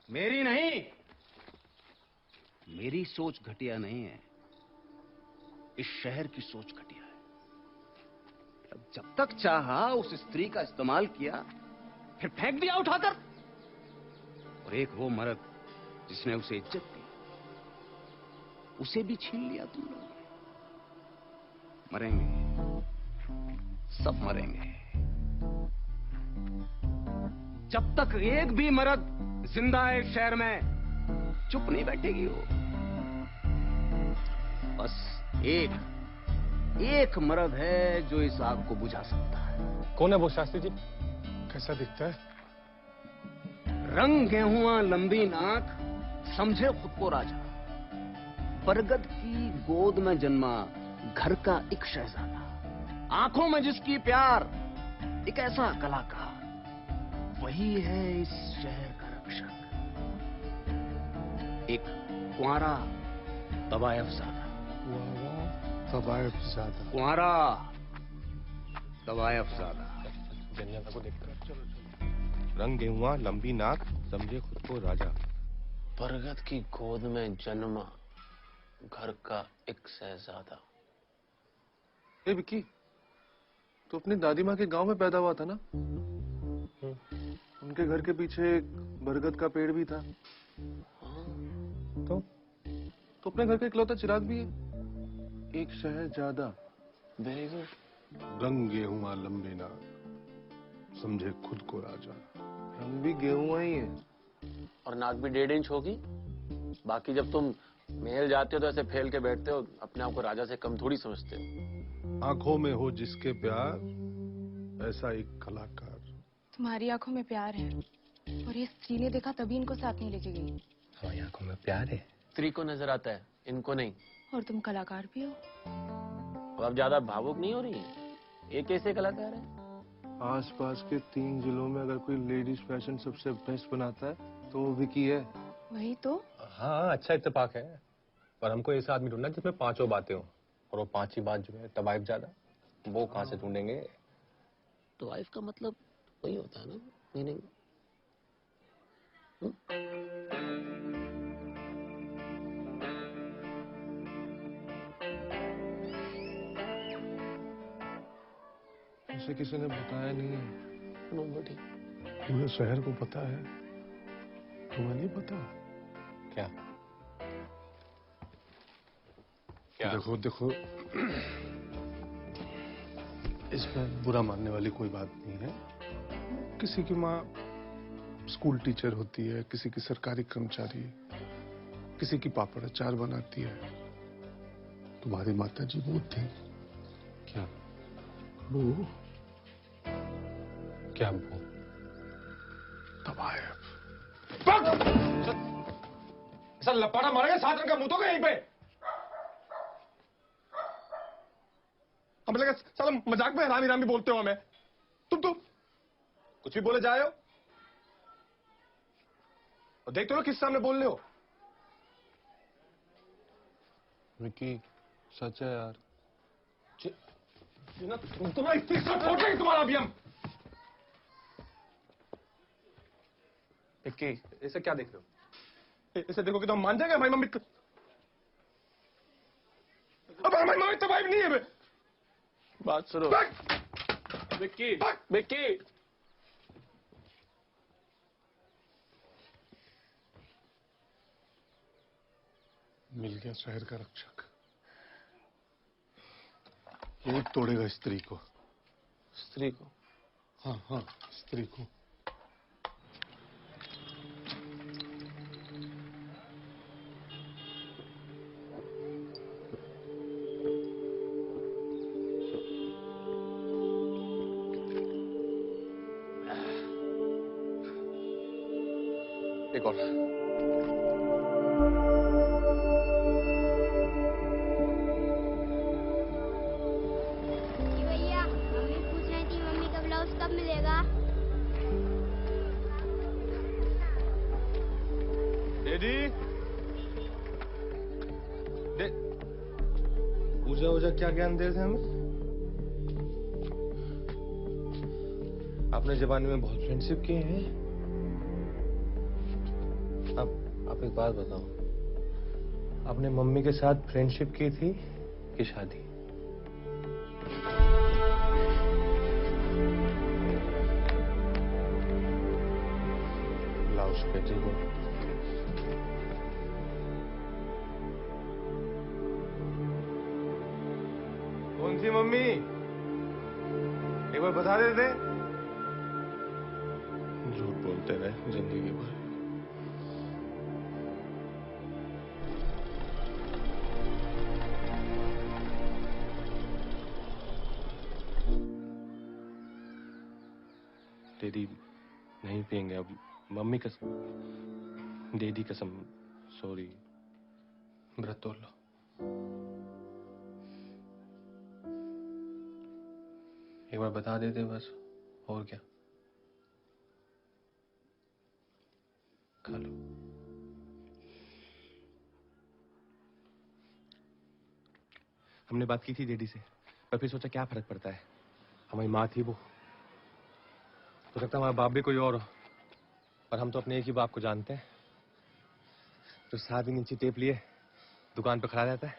मेरी नहीं, मेरी सोच घटिया नहीं है, इस शहर की सोच घटिया है। अब जब तक चाहा उस स्त्री का इस्तेमाल किया, फिर फेंक दिया उठाकर। और एक वो मर्द जिसने उसे इज्जत दी, उसे भी छीन लिया तुम लोग। मरेंगे, सब मरेंगे। जब तक एक भी मर्द जिंदा है इस शहर में, चुप नहीं बैठेगी वो। बस एक मर्द है जो इस आग को बुझा सकता है। कौन है वो शास्त्री जी? कैसा दिखता है? रंग गेहुआ, लंबी नाक, समझे खुद को राजा। बरगद की गोद में जन्मा घर का एक शहजादा, आंखों में जिसकी प्यार, एक ऐसा कलाकार, वही है इस शहर का रक्षक। एक कुंवारा तवायफजादा। तवायफजादा। कुंवारा तवायफजादा। जन्नत को देखकर चलो। रंग गेहुआ, लंबी नाक, समझे खुद को राजा। बरगद की गोद में जन्मा घर का एक शहजादा। ए विक्की, तो अपनी दादी माँ के गांव में पैदा हुआ था ना? उनके घर के पीछे एक बरगद का पेड़ भी था। तो अपने घर का इकलौता चिराग भी है। एक शहजादा। Very good. रंग गेहुआ, लंबी नाक, समझे खुद को राजा। रंग भी गेहुआ ही है। और नाक भी 1.5 इंच होगी। बाकी जब तुम महल जाते हो तो ऐसे फैल के बैठते हो, अपने आप को राजा से कम थोड़ी समझते हो। आंखों में हो जिसके प्यार, ऐसा एक कलाकार। तुम्हारी आंखों में प्यार है, और ये स्त्री ने देखा तभी इनको साथ नहीं लेके गई। हमारी आंखों में प्यार है। स्त्री को नजर आता है, इनको नहीं। और तुम कलाकार भी हो। और अब ज्यादा भावुक नहीं हो रही है? ये कैसे कलाकार है? आसपास के 3 जिलों में अगर कोई लेडीज फैशन सबसे बेस्ट बनाता है तो वो विकी है। वही तो। हाँ, अच्छा इत्तेफाक है। पर हमको ऐसा आदमी ढूंढना जिसमें 5 बातें हो, और वो 5 ही बात जो है तवाइफ ज्यादा, वो कहाँ से ढूंढेंगे? तवाइफ का मतलब वही होता है ना, मीनिंग। उसे किसी ने बताया नहीं है। Nobody. पूरे शहर को पता है, तुम्हें नहीं पता? क्या? देखो देखो, इसमें बुरा मानने वाली कोई बात नहीं है। किसी की माँ स्कूल टीचर होती है, किसी की सरकारी कर्मचारी, किसी की पापड़ अचार बनाती है। तुम्हारी माता जी वो थी। क्या? वो क्या वो? तबायब। ऐसा लपाटा मारेगा 7 रन का मुंह तो यहीं पे। अब लगा साला मजाक में हरामी रामी बोलते हो हमें। तुम कुछ भी बोले जाए हो और देखते हो किस सामने बोल रहे हो। विक्की सच है यार। तुम्हारा इतनी सपोर्ट है तुम्हारा अभी हम। विक्की, इसे क्या देख रहे हो? इसे देखोगे तो हम मान जाएंगे हमारी मम्मी। अब हमारी मम्मी तबायब नहीं है। बात सुनो। विक्की, विक्की। मिल गया शहर का रक्षक। एक तोड़ेगा स्त्री को। स्त्री को? हाँ हाँ, स्त्री को। एक और। भैया, मम्मी पूछ रही थी मम्मी का ब्लाउज कब मिलेगा? दीदी, पूजा वूजा क्या ज्ञान दे रहे थे हमें? आपने जवानी में बहुत फ्रेंडशिप की है। आप एक बात बताओ, आपने मम्मी के साथ फ्रेंडशिप की थी कि शादी? लाओ उस बेटे को। कौन सी मम्मी? एक बार बता देते। झूठ बोलते रहे जिंदगी भर। दीदी नहीं पियेंगे अब। मम्मी कसम, दीदी कसम, सॉरी। व्रत तोड़ लो। एक बार बता देते बस, और क्या। खा लो। हमने बात की थी डैडी से, पर फिर सोचा क्या फर्क पड़ता है, हमारी माँ थी वो। हो सकता है हमारा बाप भी कोई और हो, पर हम तो अपने एक ही बाप को जानते हैं, जो 7 इंची टेप लिए दुकान पे खड़ा रहता है।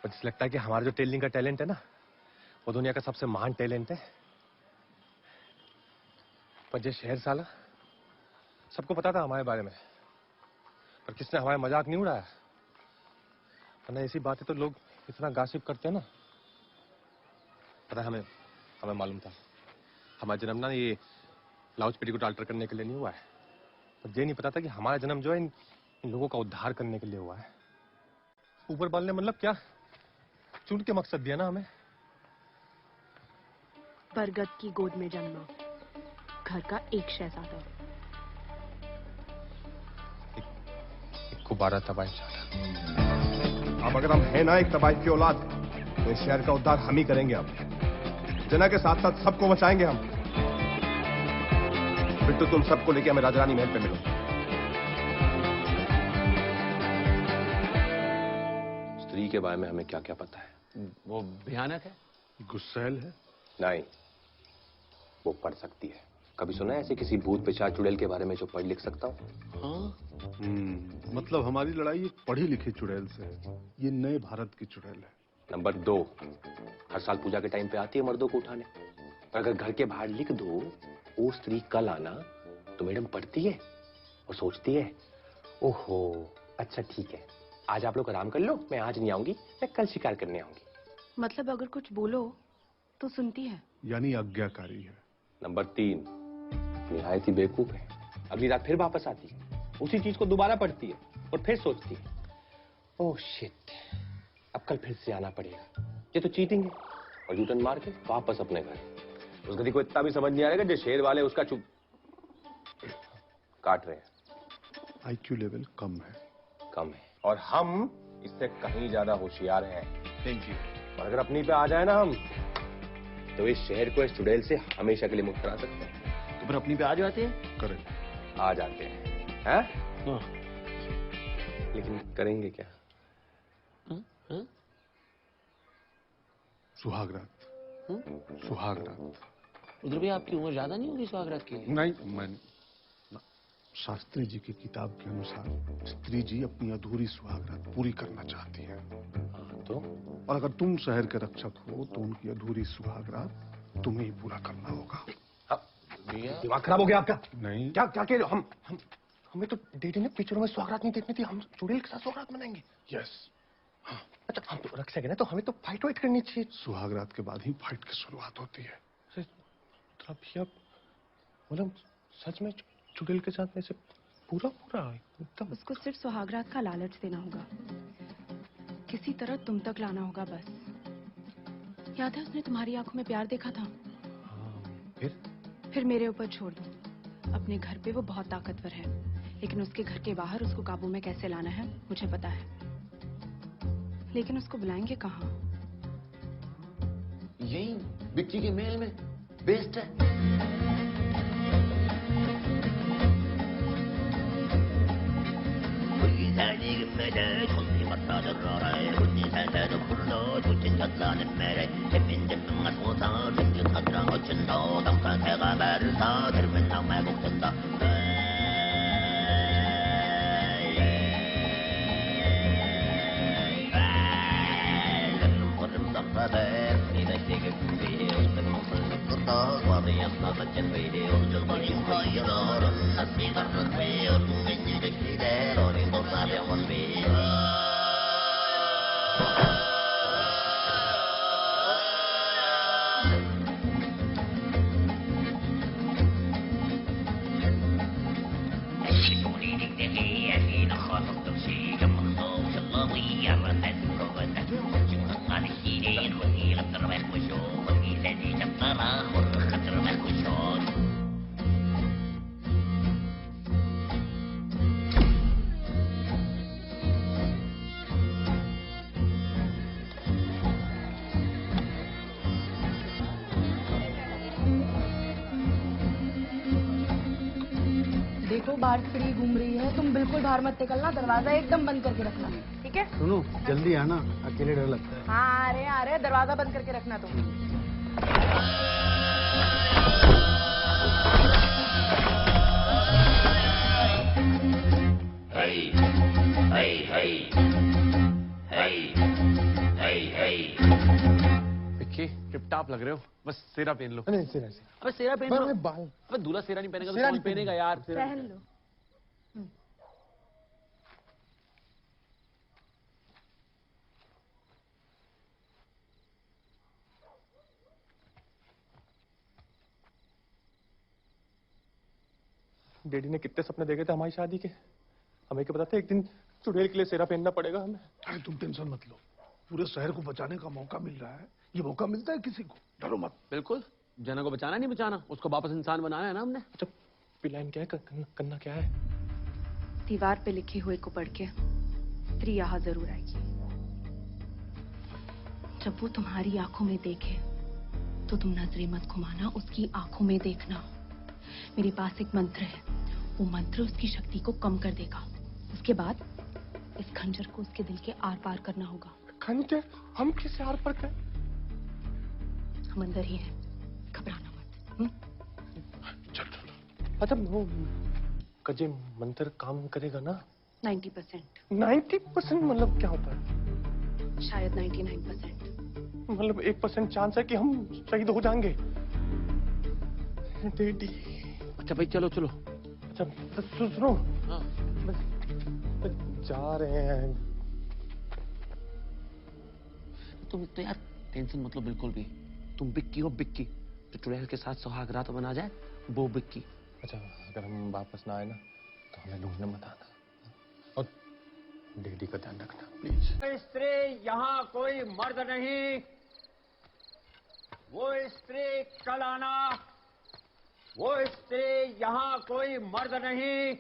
पर जिसे लगता है कि हमारा जो टेलरिंग का टैलेंट है ना, वो दुनिया का सबसे महान टैलेंट है। पर जो शहर साला, सबको पता था हमारे बारे में, पर किसने हमारा मजाक नहीं उड़ाया। वरना ऐसी बातें तो लोग इतना गासिप करते हैं ना। पता है हमें मालूम था हमारा जन्म ना ये ब्लाउज पेटीकोट अल्टर करने के लिए नहीं हुआ है। पर ये नहीं पता था कि हमारा जन्म जो है इन लोगों का उद्धार करने के लिए हुआ है। ऊपर वाले ने मतलब क्या चुन के मकसद दिया ना हमें। बरगद की गोद में जन्मा, घर का एक शहजादा। एक गुब्बारा तबाही चाहता। अब अगर हम हैं ना एक तबाही की औलाद, तो इस शहर का उद्धार हम ही करेंगे। अब जना के साथ साथ सबको बचाएंगे हम। फिर तो तुम सबको लेके हमें राजरानी महल पे मिलो। स्त्री के बारे में हमें क्या क्या पता है? वो भयानक है, गुस्सैल है। नहीं, वो पढ़ सकती है। कभी सुना है ऐसे किसी भूत पिशाच चुड़ैल के बारे में जो पढ़ लिख सकता हो? हाँ? मतलब हमारी लड़ाई एक पढ़ी लिखी चुड़ैल से है। ये नए भारत की चुड़ैल है। नंबर 2, हर साल पूजा के टाइम पे आती है मर्दों को उठाने। और अगर घर के बाहर लिख दो वो स्त्री कल आना, तो मैडम पढ़ती है और सोचती है ओहो अच्छा ठीक है, आज आप लोग आराम कर लो, मैं आज नहीं आऊंगी, मैं कल शिकार करने आऊंगी। मतलब अगर कुछ बोलो तो सुनती है, यानी आज्ञाकारी है। नंबर 3 निहायत ही बेवकूफ है। अगली रात फिर वापस आती है, उसी चीज को दोबारा पढ़ती है और फिर सोचती है ओह शिट, अब कल फिर से आना पड़ेगा, ये तो चीटिंग है। और यूटर्न मार के वापस अपने घर। उस गधी को इतना भी समझ नहीं आ रहा जो शेर वाले उसका चुप काट रहे हैं। आईक्यू लेवल कम है और हम इससे कहीं ज्यादा होशियार हैं। Thank you. और अगर अपनी पे आ जाए ना हम, तो इस शहर को इस चुड़ैल से हमेशा के लिए मुक्त करा सकते हैं। तो फिर अपनी पे आ जाते हैं? करेक्ट, आ जाते हैं। हाँ? लेकिन करेंगे क्या? सुहाग रात। उधर भी आपकी उम्र ज्यादा नहीं होगी सुहाग रात की? नहीं, मैं शास्त्री जी की किताब के अनुसार स्त्री जी अपनी अधूरी सुहाग रात पूरी करना चाहती हैं। तो और अगर तुम शहर के रक्षक हो तो उनकी अधूरी सुहाग रात तुम्हें ही पूरा करना होगा। दिमाग खराब हो गया आपका? नहीं। क्या क्या कह रहे हो? हमें तो डैडी ने पिक्चरों में सुहागरात नहीं देखनी थी, हम चुड़ैल के साथ सुहागरात मनाएंगे। यस। अच्छा हम तो रक्षक है ना, तो हमें तो फाइट वाइट करनी चाहिए। सुहाग रात के बाद ही फाइट की शुरुआत होती है। मतलब सच में चुड़ैल के साथ में से पूरा एकदम। उसको सिर्फ सुहागरात का लालच देना होगा, किसी तरह तुम तक लाना होगा बस। याद है उसने तुम्हारी आंखों में प्यार देखा था? फिर मेरे ऊपर छोड़ दो। अपने घर पे वो बहुत ताकतवर है, लेकिन उसके घर के बाहर उसको काबू में कैसे लाना है मुझे पता है। लेकिन उसको बुलाएंगे कहाँ? यही बिक्की के मेल में बेस्ट है। देखो बाहर चिड़ी घूम रही है, तुम बिल्कुल बाहर मत निकलना, दरवाजा एकदम बंद करके रखना, ठीक है? सुनो जल्दी आना, अकेले डर लगता है। हाँ आ रहे दरवाजा बंद करके रखना तुम। विक्की टिप-टाप लग रहे हो, बस सेरा पहन लो। नहीं सेरा अबे सेरा पहन लो। बाल। अबे दूल्हा सेरा नहीं पहनेगा तो सेरा कौन नहीं पहनेगा यार? पहन लो। डैडी ने कितने सपने देखे थे हमारी शादी के, हमें क्या पता था एक दिन चुड़ैल के लिए सेरा पहनना पड़ेगा हमें। अरे तुम टेंशन मत लो, पूरे शहर को बचाने का मौका मिल रहा है। ये मौका मिलता है किसी को, डरो मत। बिल्कुल, जना को बचाना नहीं बचाना, उसको वापस इंसान बनाना है ना हमने। अच्छा पिलाइन क्या है, करना क्या है? दीवार पे लिखे हुए को पढ़ के स्त्री यहाँ जरूर आएगी। जब वो तुम्हारी आंखों में देखे तो तुम नजरें मत घुमाना, उसकी आंखों में देखना। मेरे पास एक मंत्र है, वो मंत्र उसकी शक्ति को कम कर देगा। उसके बाद इस खंजर को उसके दिल के आर पार करना होगा। खंजर? हम किसे आर पार करें? हम अंदर ही हैं, घबराना मत। अच्छा वो कजे मंत्र काम करेगा ना? 90%। 90% मतलब क्या होता है? शायद 99%। मतलब 1% चांस है कि हम शहीद हो जाएंगे। डैडी। अच्छा भाई चलो चलो। अच्छा सुनो। हाँ। बस जा रहे हैं। तुम तो यार टेंशन मतलब बिल्कुल भी। तुम बिक्की हो बिक्की, जो चुड़ैल के साथ सुहाग रात बना जाए वो बिक्की। अच्छा अगर हम वापस ना आए ना तो हमें ढूंढने मत आना और डैडी का ध्यान रखना प्लीज। स्त्री यहाँ कोई मर्द नहीं, वो स्त्री कल आना। वो स्त्री यहाँ कोई मर्द नहीं।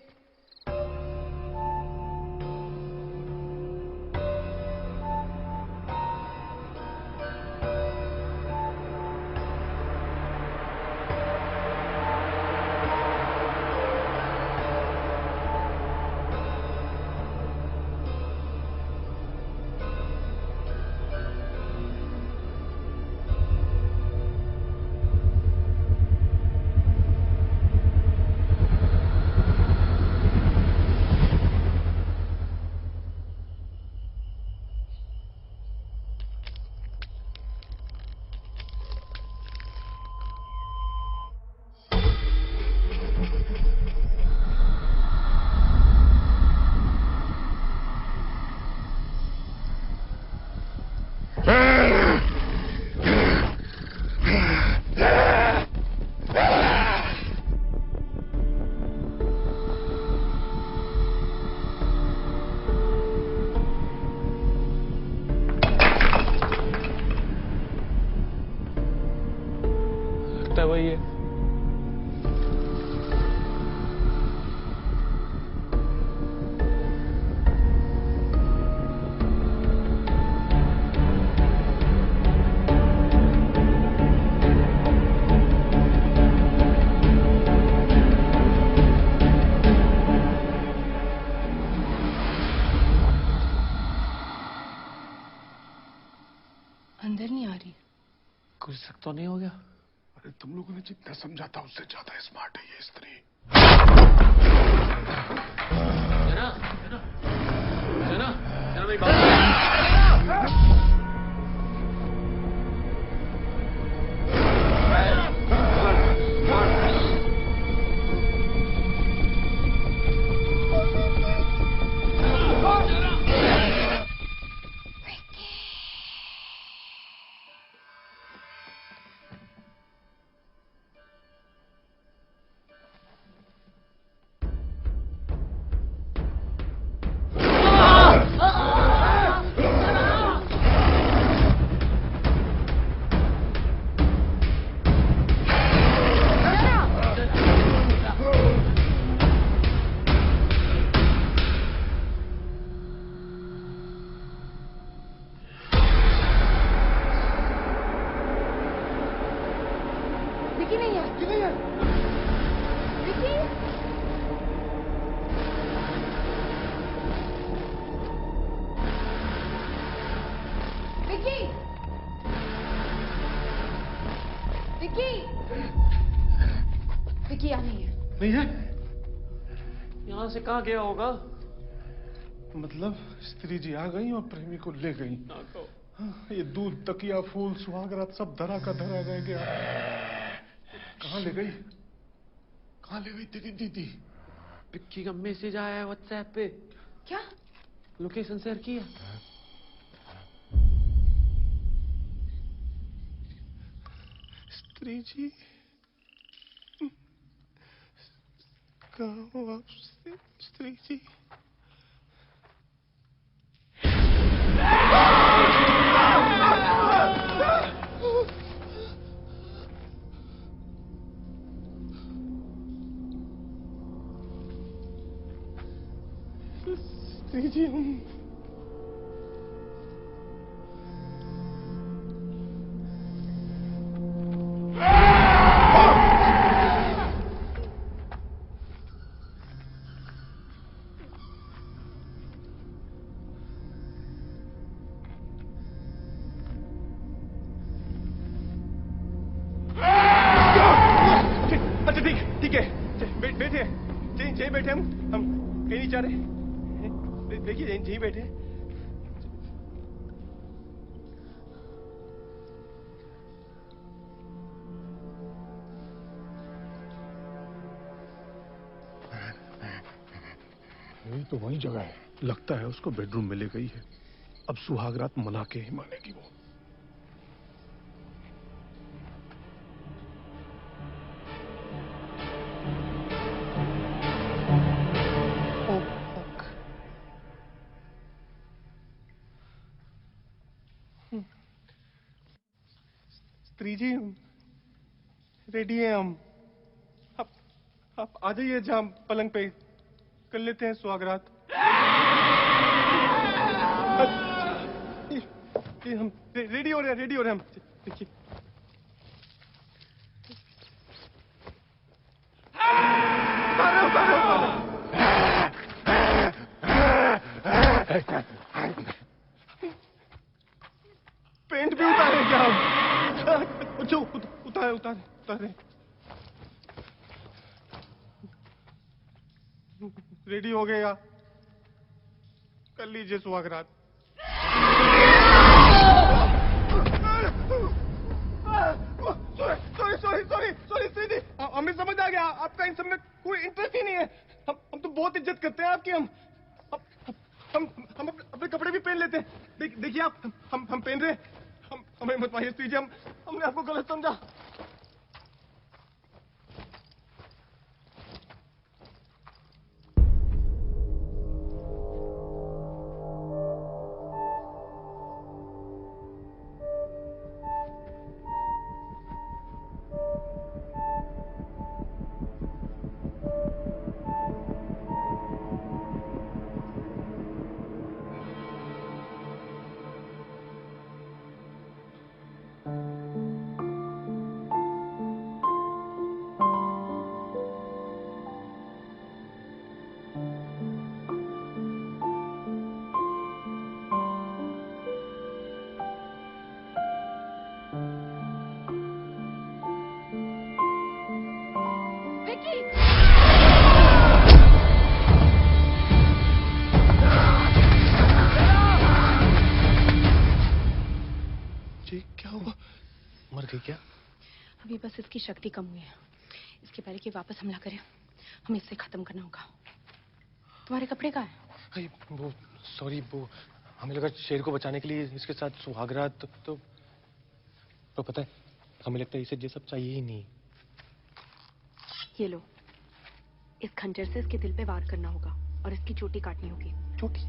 वही है। अंदर नहीं आ रही। कुछ शक तो नहीं हो गया? अरे तुम लोगों ने जितना समझा था उससे ज्यादा स्मार्ट है ये स्त्री। जना, जना, जना, जना मेरी बात। विकी नहीं है। विकी। विकी। विकी। विकी यहाँ नहीं है। नहीं है? यहाँ से कहाँ गया होगा? मतलब स्त्री जी आ गई और प्रेमी को ले गई। ये दूध, तकिया, फूल, सुहागरात सब धरा का धरा रह गया। कहाँ ले गई? कहाँ ले गई तेरी दीदी? विक्की का मैसेज आया है व्हाट्सएप पे। क्या? लोकेशन शेयर किया। स्त्री जी कहाँ हो आप स्त्री जी? स्त्री जी अच्छा ठीक है बैठे यहीं बैठे हम कहीं नहीं जा रहे। देखिए यहीं बैठे। तो वही जगह है। लगता है उसको बेडरूम में ले गई है। अब सुहागरात मना के ही मानेगी वो। स्त्री जी, रेडी है हम। आप आ जाइए जहाँ पलंग पे कर लेते हैं सुहागरात। ये हम रेडी हो रहे हैं, हम। देखिए पेंट भी उतारे क्या हम? उतारे। रेडी हो गए या कर लीजिए सुहागरात। सॉरी दीदी, हमें समझ आ गया आपका इन सब में कोई इंटरेस्ट ही नहीं है। हम तो बहुत इज्जत करते हैं आपकी। हम अपने कपड़े भी पहन लेते हैं। देखिए आप, हम पहन रहे हैं। हमें मत मारिए स्त्री जी, हमने आपको गलत समझा। क्या? अभी बस इसकी शक्ति कम हुई है। इसके पहले कि वापस हमला करे, हमें इससे खत्म करना होगा। तुम्हारे कपड़े कहाँ हैं? वो सॉरी, वो हमें लगा शेर को बचाने के लिए इसके साथ सुहागरात। तो पता है, हमें लगता है इसे ये सब चाहिए ही नहीं। ये लो, इस खंजर से इसके दिल पे वार करना होगा और इसकी चोटी काटनी होगी। चोटी?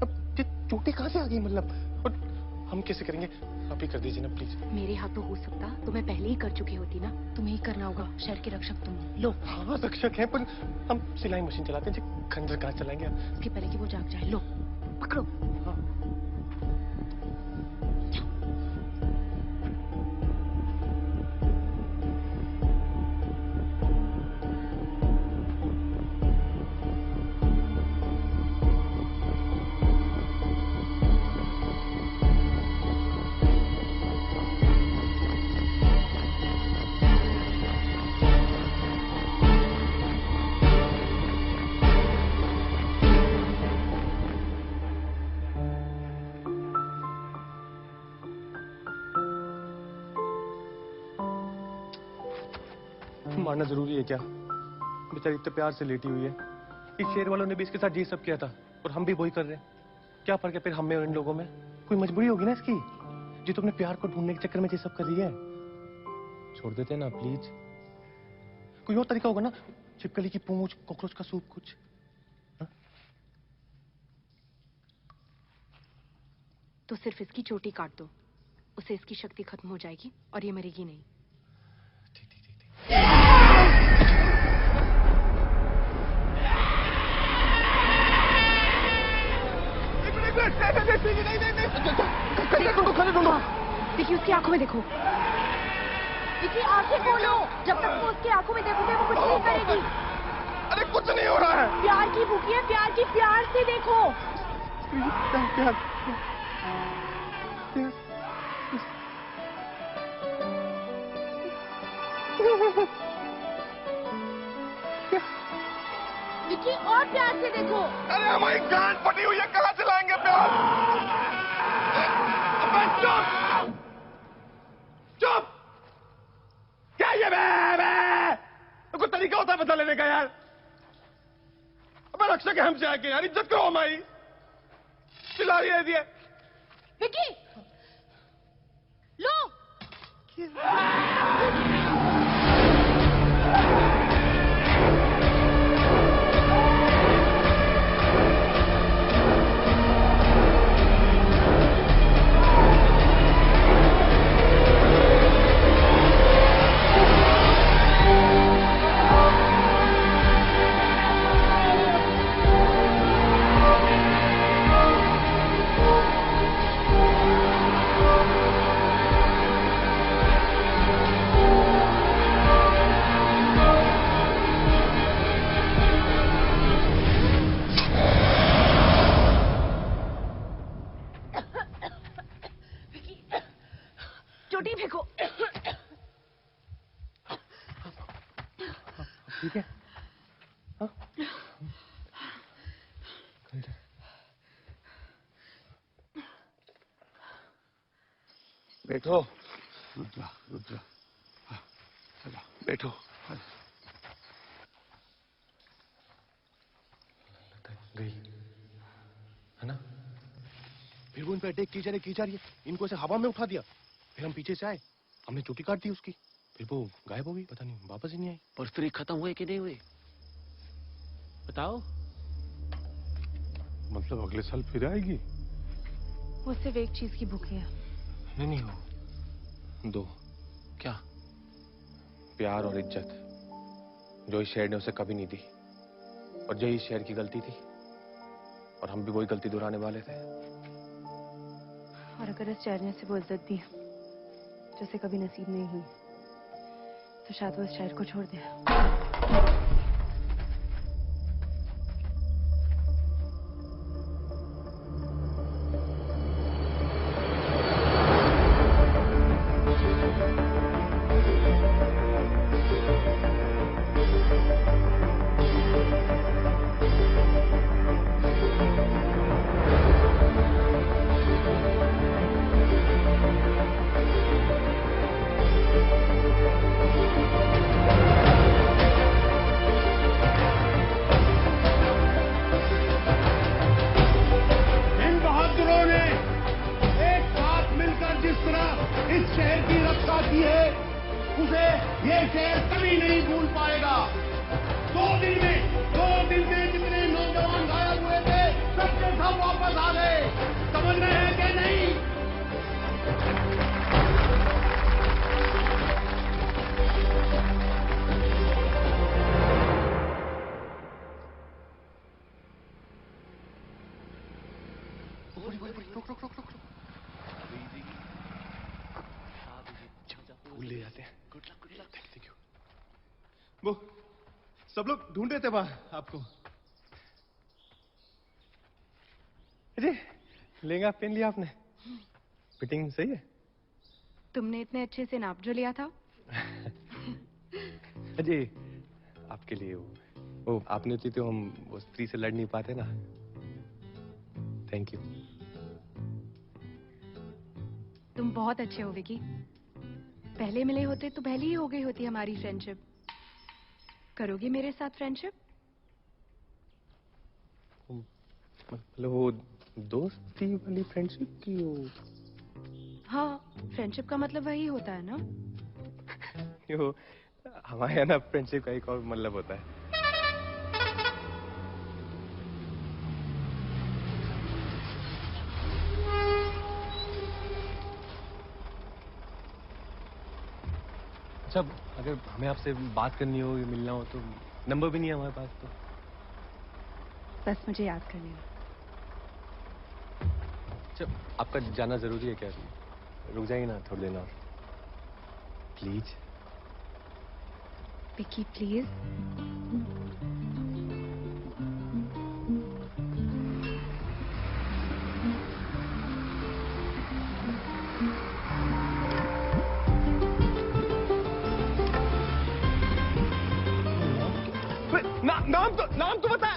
अब ये चोटी कहाँ से आ गई? मतलब और हम कैसे करेंगे? आप ही कर दीजिए ना प्लीज। मेरे हाथों हो सकता तो मैं पहले ही कर चुकी होती ना। तुम्हें ही करना होगा। शहर के रक्षक तुम। लो। हाँ रक्षक हैं, पर हम सिलाई मशीन चलाते हैं, खंजर कहाँ चलाएंगे? इसके पहले कि वो जाग जाए। लो पकड़ो। हाँ। मारना जरूरी है क्या? बेचारी इतने प्यार से लेटी हुई है। इस शेर वालों ने भी इसके साथ ये सब किया था और हम भी वही कर रहे हैं। क्या फर्क है फिर हम में और इन लोगों में? कोई मजबूरी होगी ना इसकी, जी तो अपने प्यार को ढूंढने के चक्कर में ये सब कर रही है। छोड़ देते हैं ना प्लीज। कोई और तरीका होगा ना, छिपकली की पूंछ, कॉकरोच का सूप, कुछ। तो सिर्फ इसकी चोटी काट दो, उसे इसकी शक्ति खत्म हो जाएगी और ये मरेगी नहीं। देखिए उसकी आंखों में देखो। देखिए आंखें खोलो। जब तक वो उसकी आंखों में देखोगे वो कुछ नहीं करेगी। अरे कुछ नहीं हो रहा है। प्यार की भूखी है, प्यार की, प्यार से देखो। प्यार। देखिए और प्यार से देखो। अरे हमारी गांड फटी हुई है, कहाँ से लाएंगे प्यार? चुप चुप। क्या ये? कोई तरीका होता है बदला लेने का यार? अबे रक्षक है हमसे आके यार, इज्जत करो हमारी। चिल्ला रही है दिया विकी लो चोटी फेंको। ठीक है हाँ? बैठो रुद्रा रुद्रा बैठो। गई है ना? फिर वो इन पे अटैक की जा रही है, इनको ऐसे हवा में उठा दिया, फिर हम पीछे से आए, हमने चोटी काट दी उसकी, फिर वो गायब हो गई, पता नहीं वापस ही नहीं आई। पर फिर खत्म हुए कि नहीं हुए बताओ। मतलब अगले साल फिर आएगी? वो सिर्फ एक चीज की भूखी है। नहीं हो, दो। क्या? प्यार और इज्जत, जो इस शहर ने उसे कभी नहीं दी, और यही इस शहर की गलती थी, और हम भी वही गलती दोहराने वाले थे। और अगर इस शहर ने उसे वो इज्जत दी जो उसे कभी नसीब नहीं हुई, तो शायद वो इस शहर को छोड़ दे। ले जाते हैं। Thank you. वो सब लोग ढूंढ रहे थे वहां आपको। अरे लहंगा पहन लिया आपने, फिटिंग सही है। तुमने इतने अच्छे से नाप जो लिया था। अजय आपके लिए वो आपने होती तो हम वो स्त्री से लड़ नहीं पाते ना। Thank you. तुम बहुत अच्छे हो विकी। पहले मिले होते तो पहले ही हो गई होती हमारी फ्रेंडशिप। करोगे मेरे साथ फ्रेंडशिप? मतलब वो दोस्ती वाली फ्रेंडशिप की वो। हाँ, फ्रेंडशिप का मतलब वही होता है ना। वो हमारे यहाँ ना फ्रेंडशिप का एक और मतलब होता है। अच्छा, अगर हमें आपसे बात करनी हो या मिलना हो तो नंबर भी नहीं है हमारे पास तो। बस मुझे याद कर लेना। अच्छा, आपका जाना जरूरी है क्या? रुक जाइए ना थोड़ी देर और प्लीज। विकी प्लीज। नाम तो बता।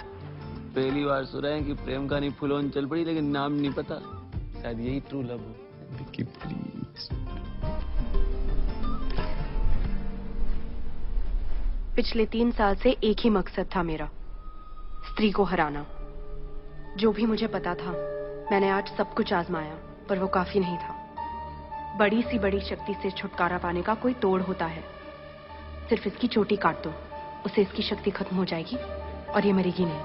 पहली बार सुन रहे हैं कि प्रेम कहानी फुलोन चल पड़ी लेकिन नाम नहीं पता। शायद यही ट्रू लव हो। विकी प्लीज। पिछले 3 साल से एक ही मकसद था मेरा, स्त्री को हराना। जो भी मुझे पता था मैंने आज सब कुछ आजमाया, पर वो काफी नहीं था। बड़ी सी बड़ी शक्ति से छुटकारा पाने का कोई तोड़ होता है। सिर्फ इसकी चोटी काट दो, उससे इसकी शक्ति खत्म हो जाएगी और ये मरेगी नहीं।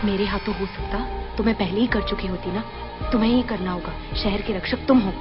मेरे हाथों हो सकता तो मैं पहले ही कर चुकी होती ना। तुम्हें ही करना होगा, शहर के रक्षक तुम हो।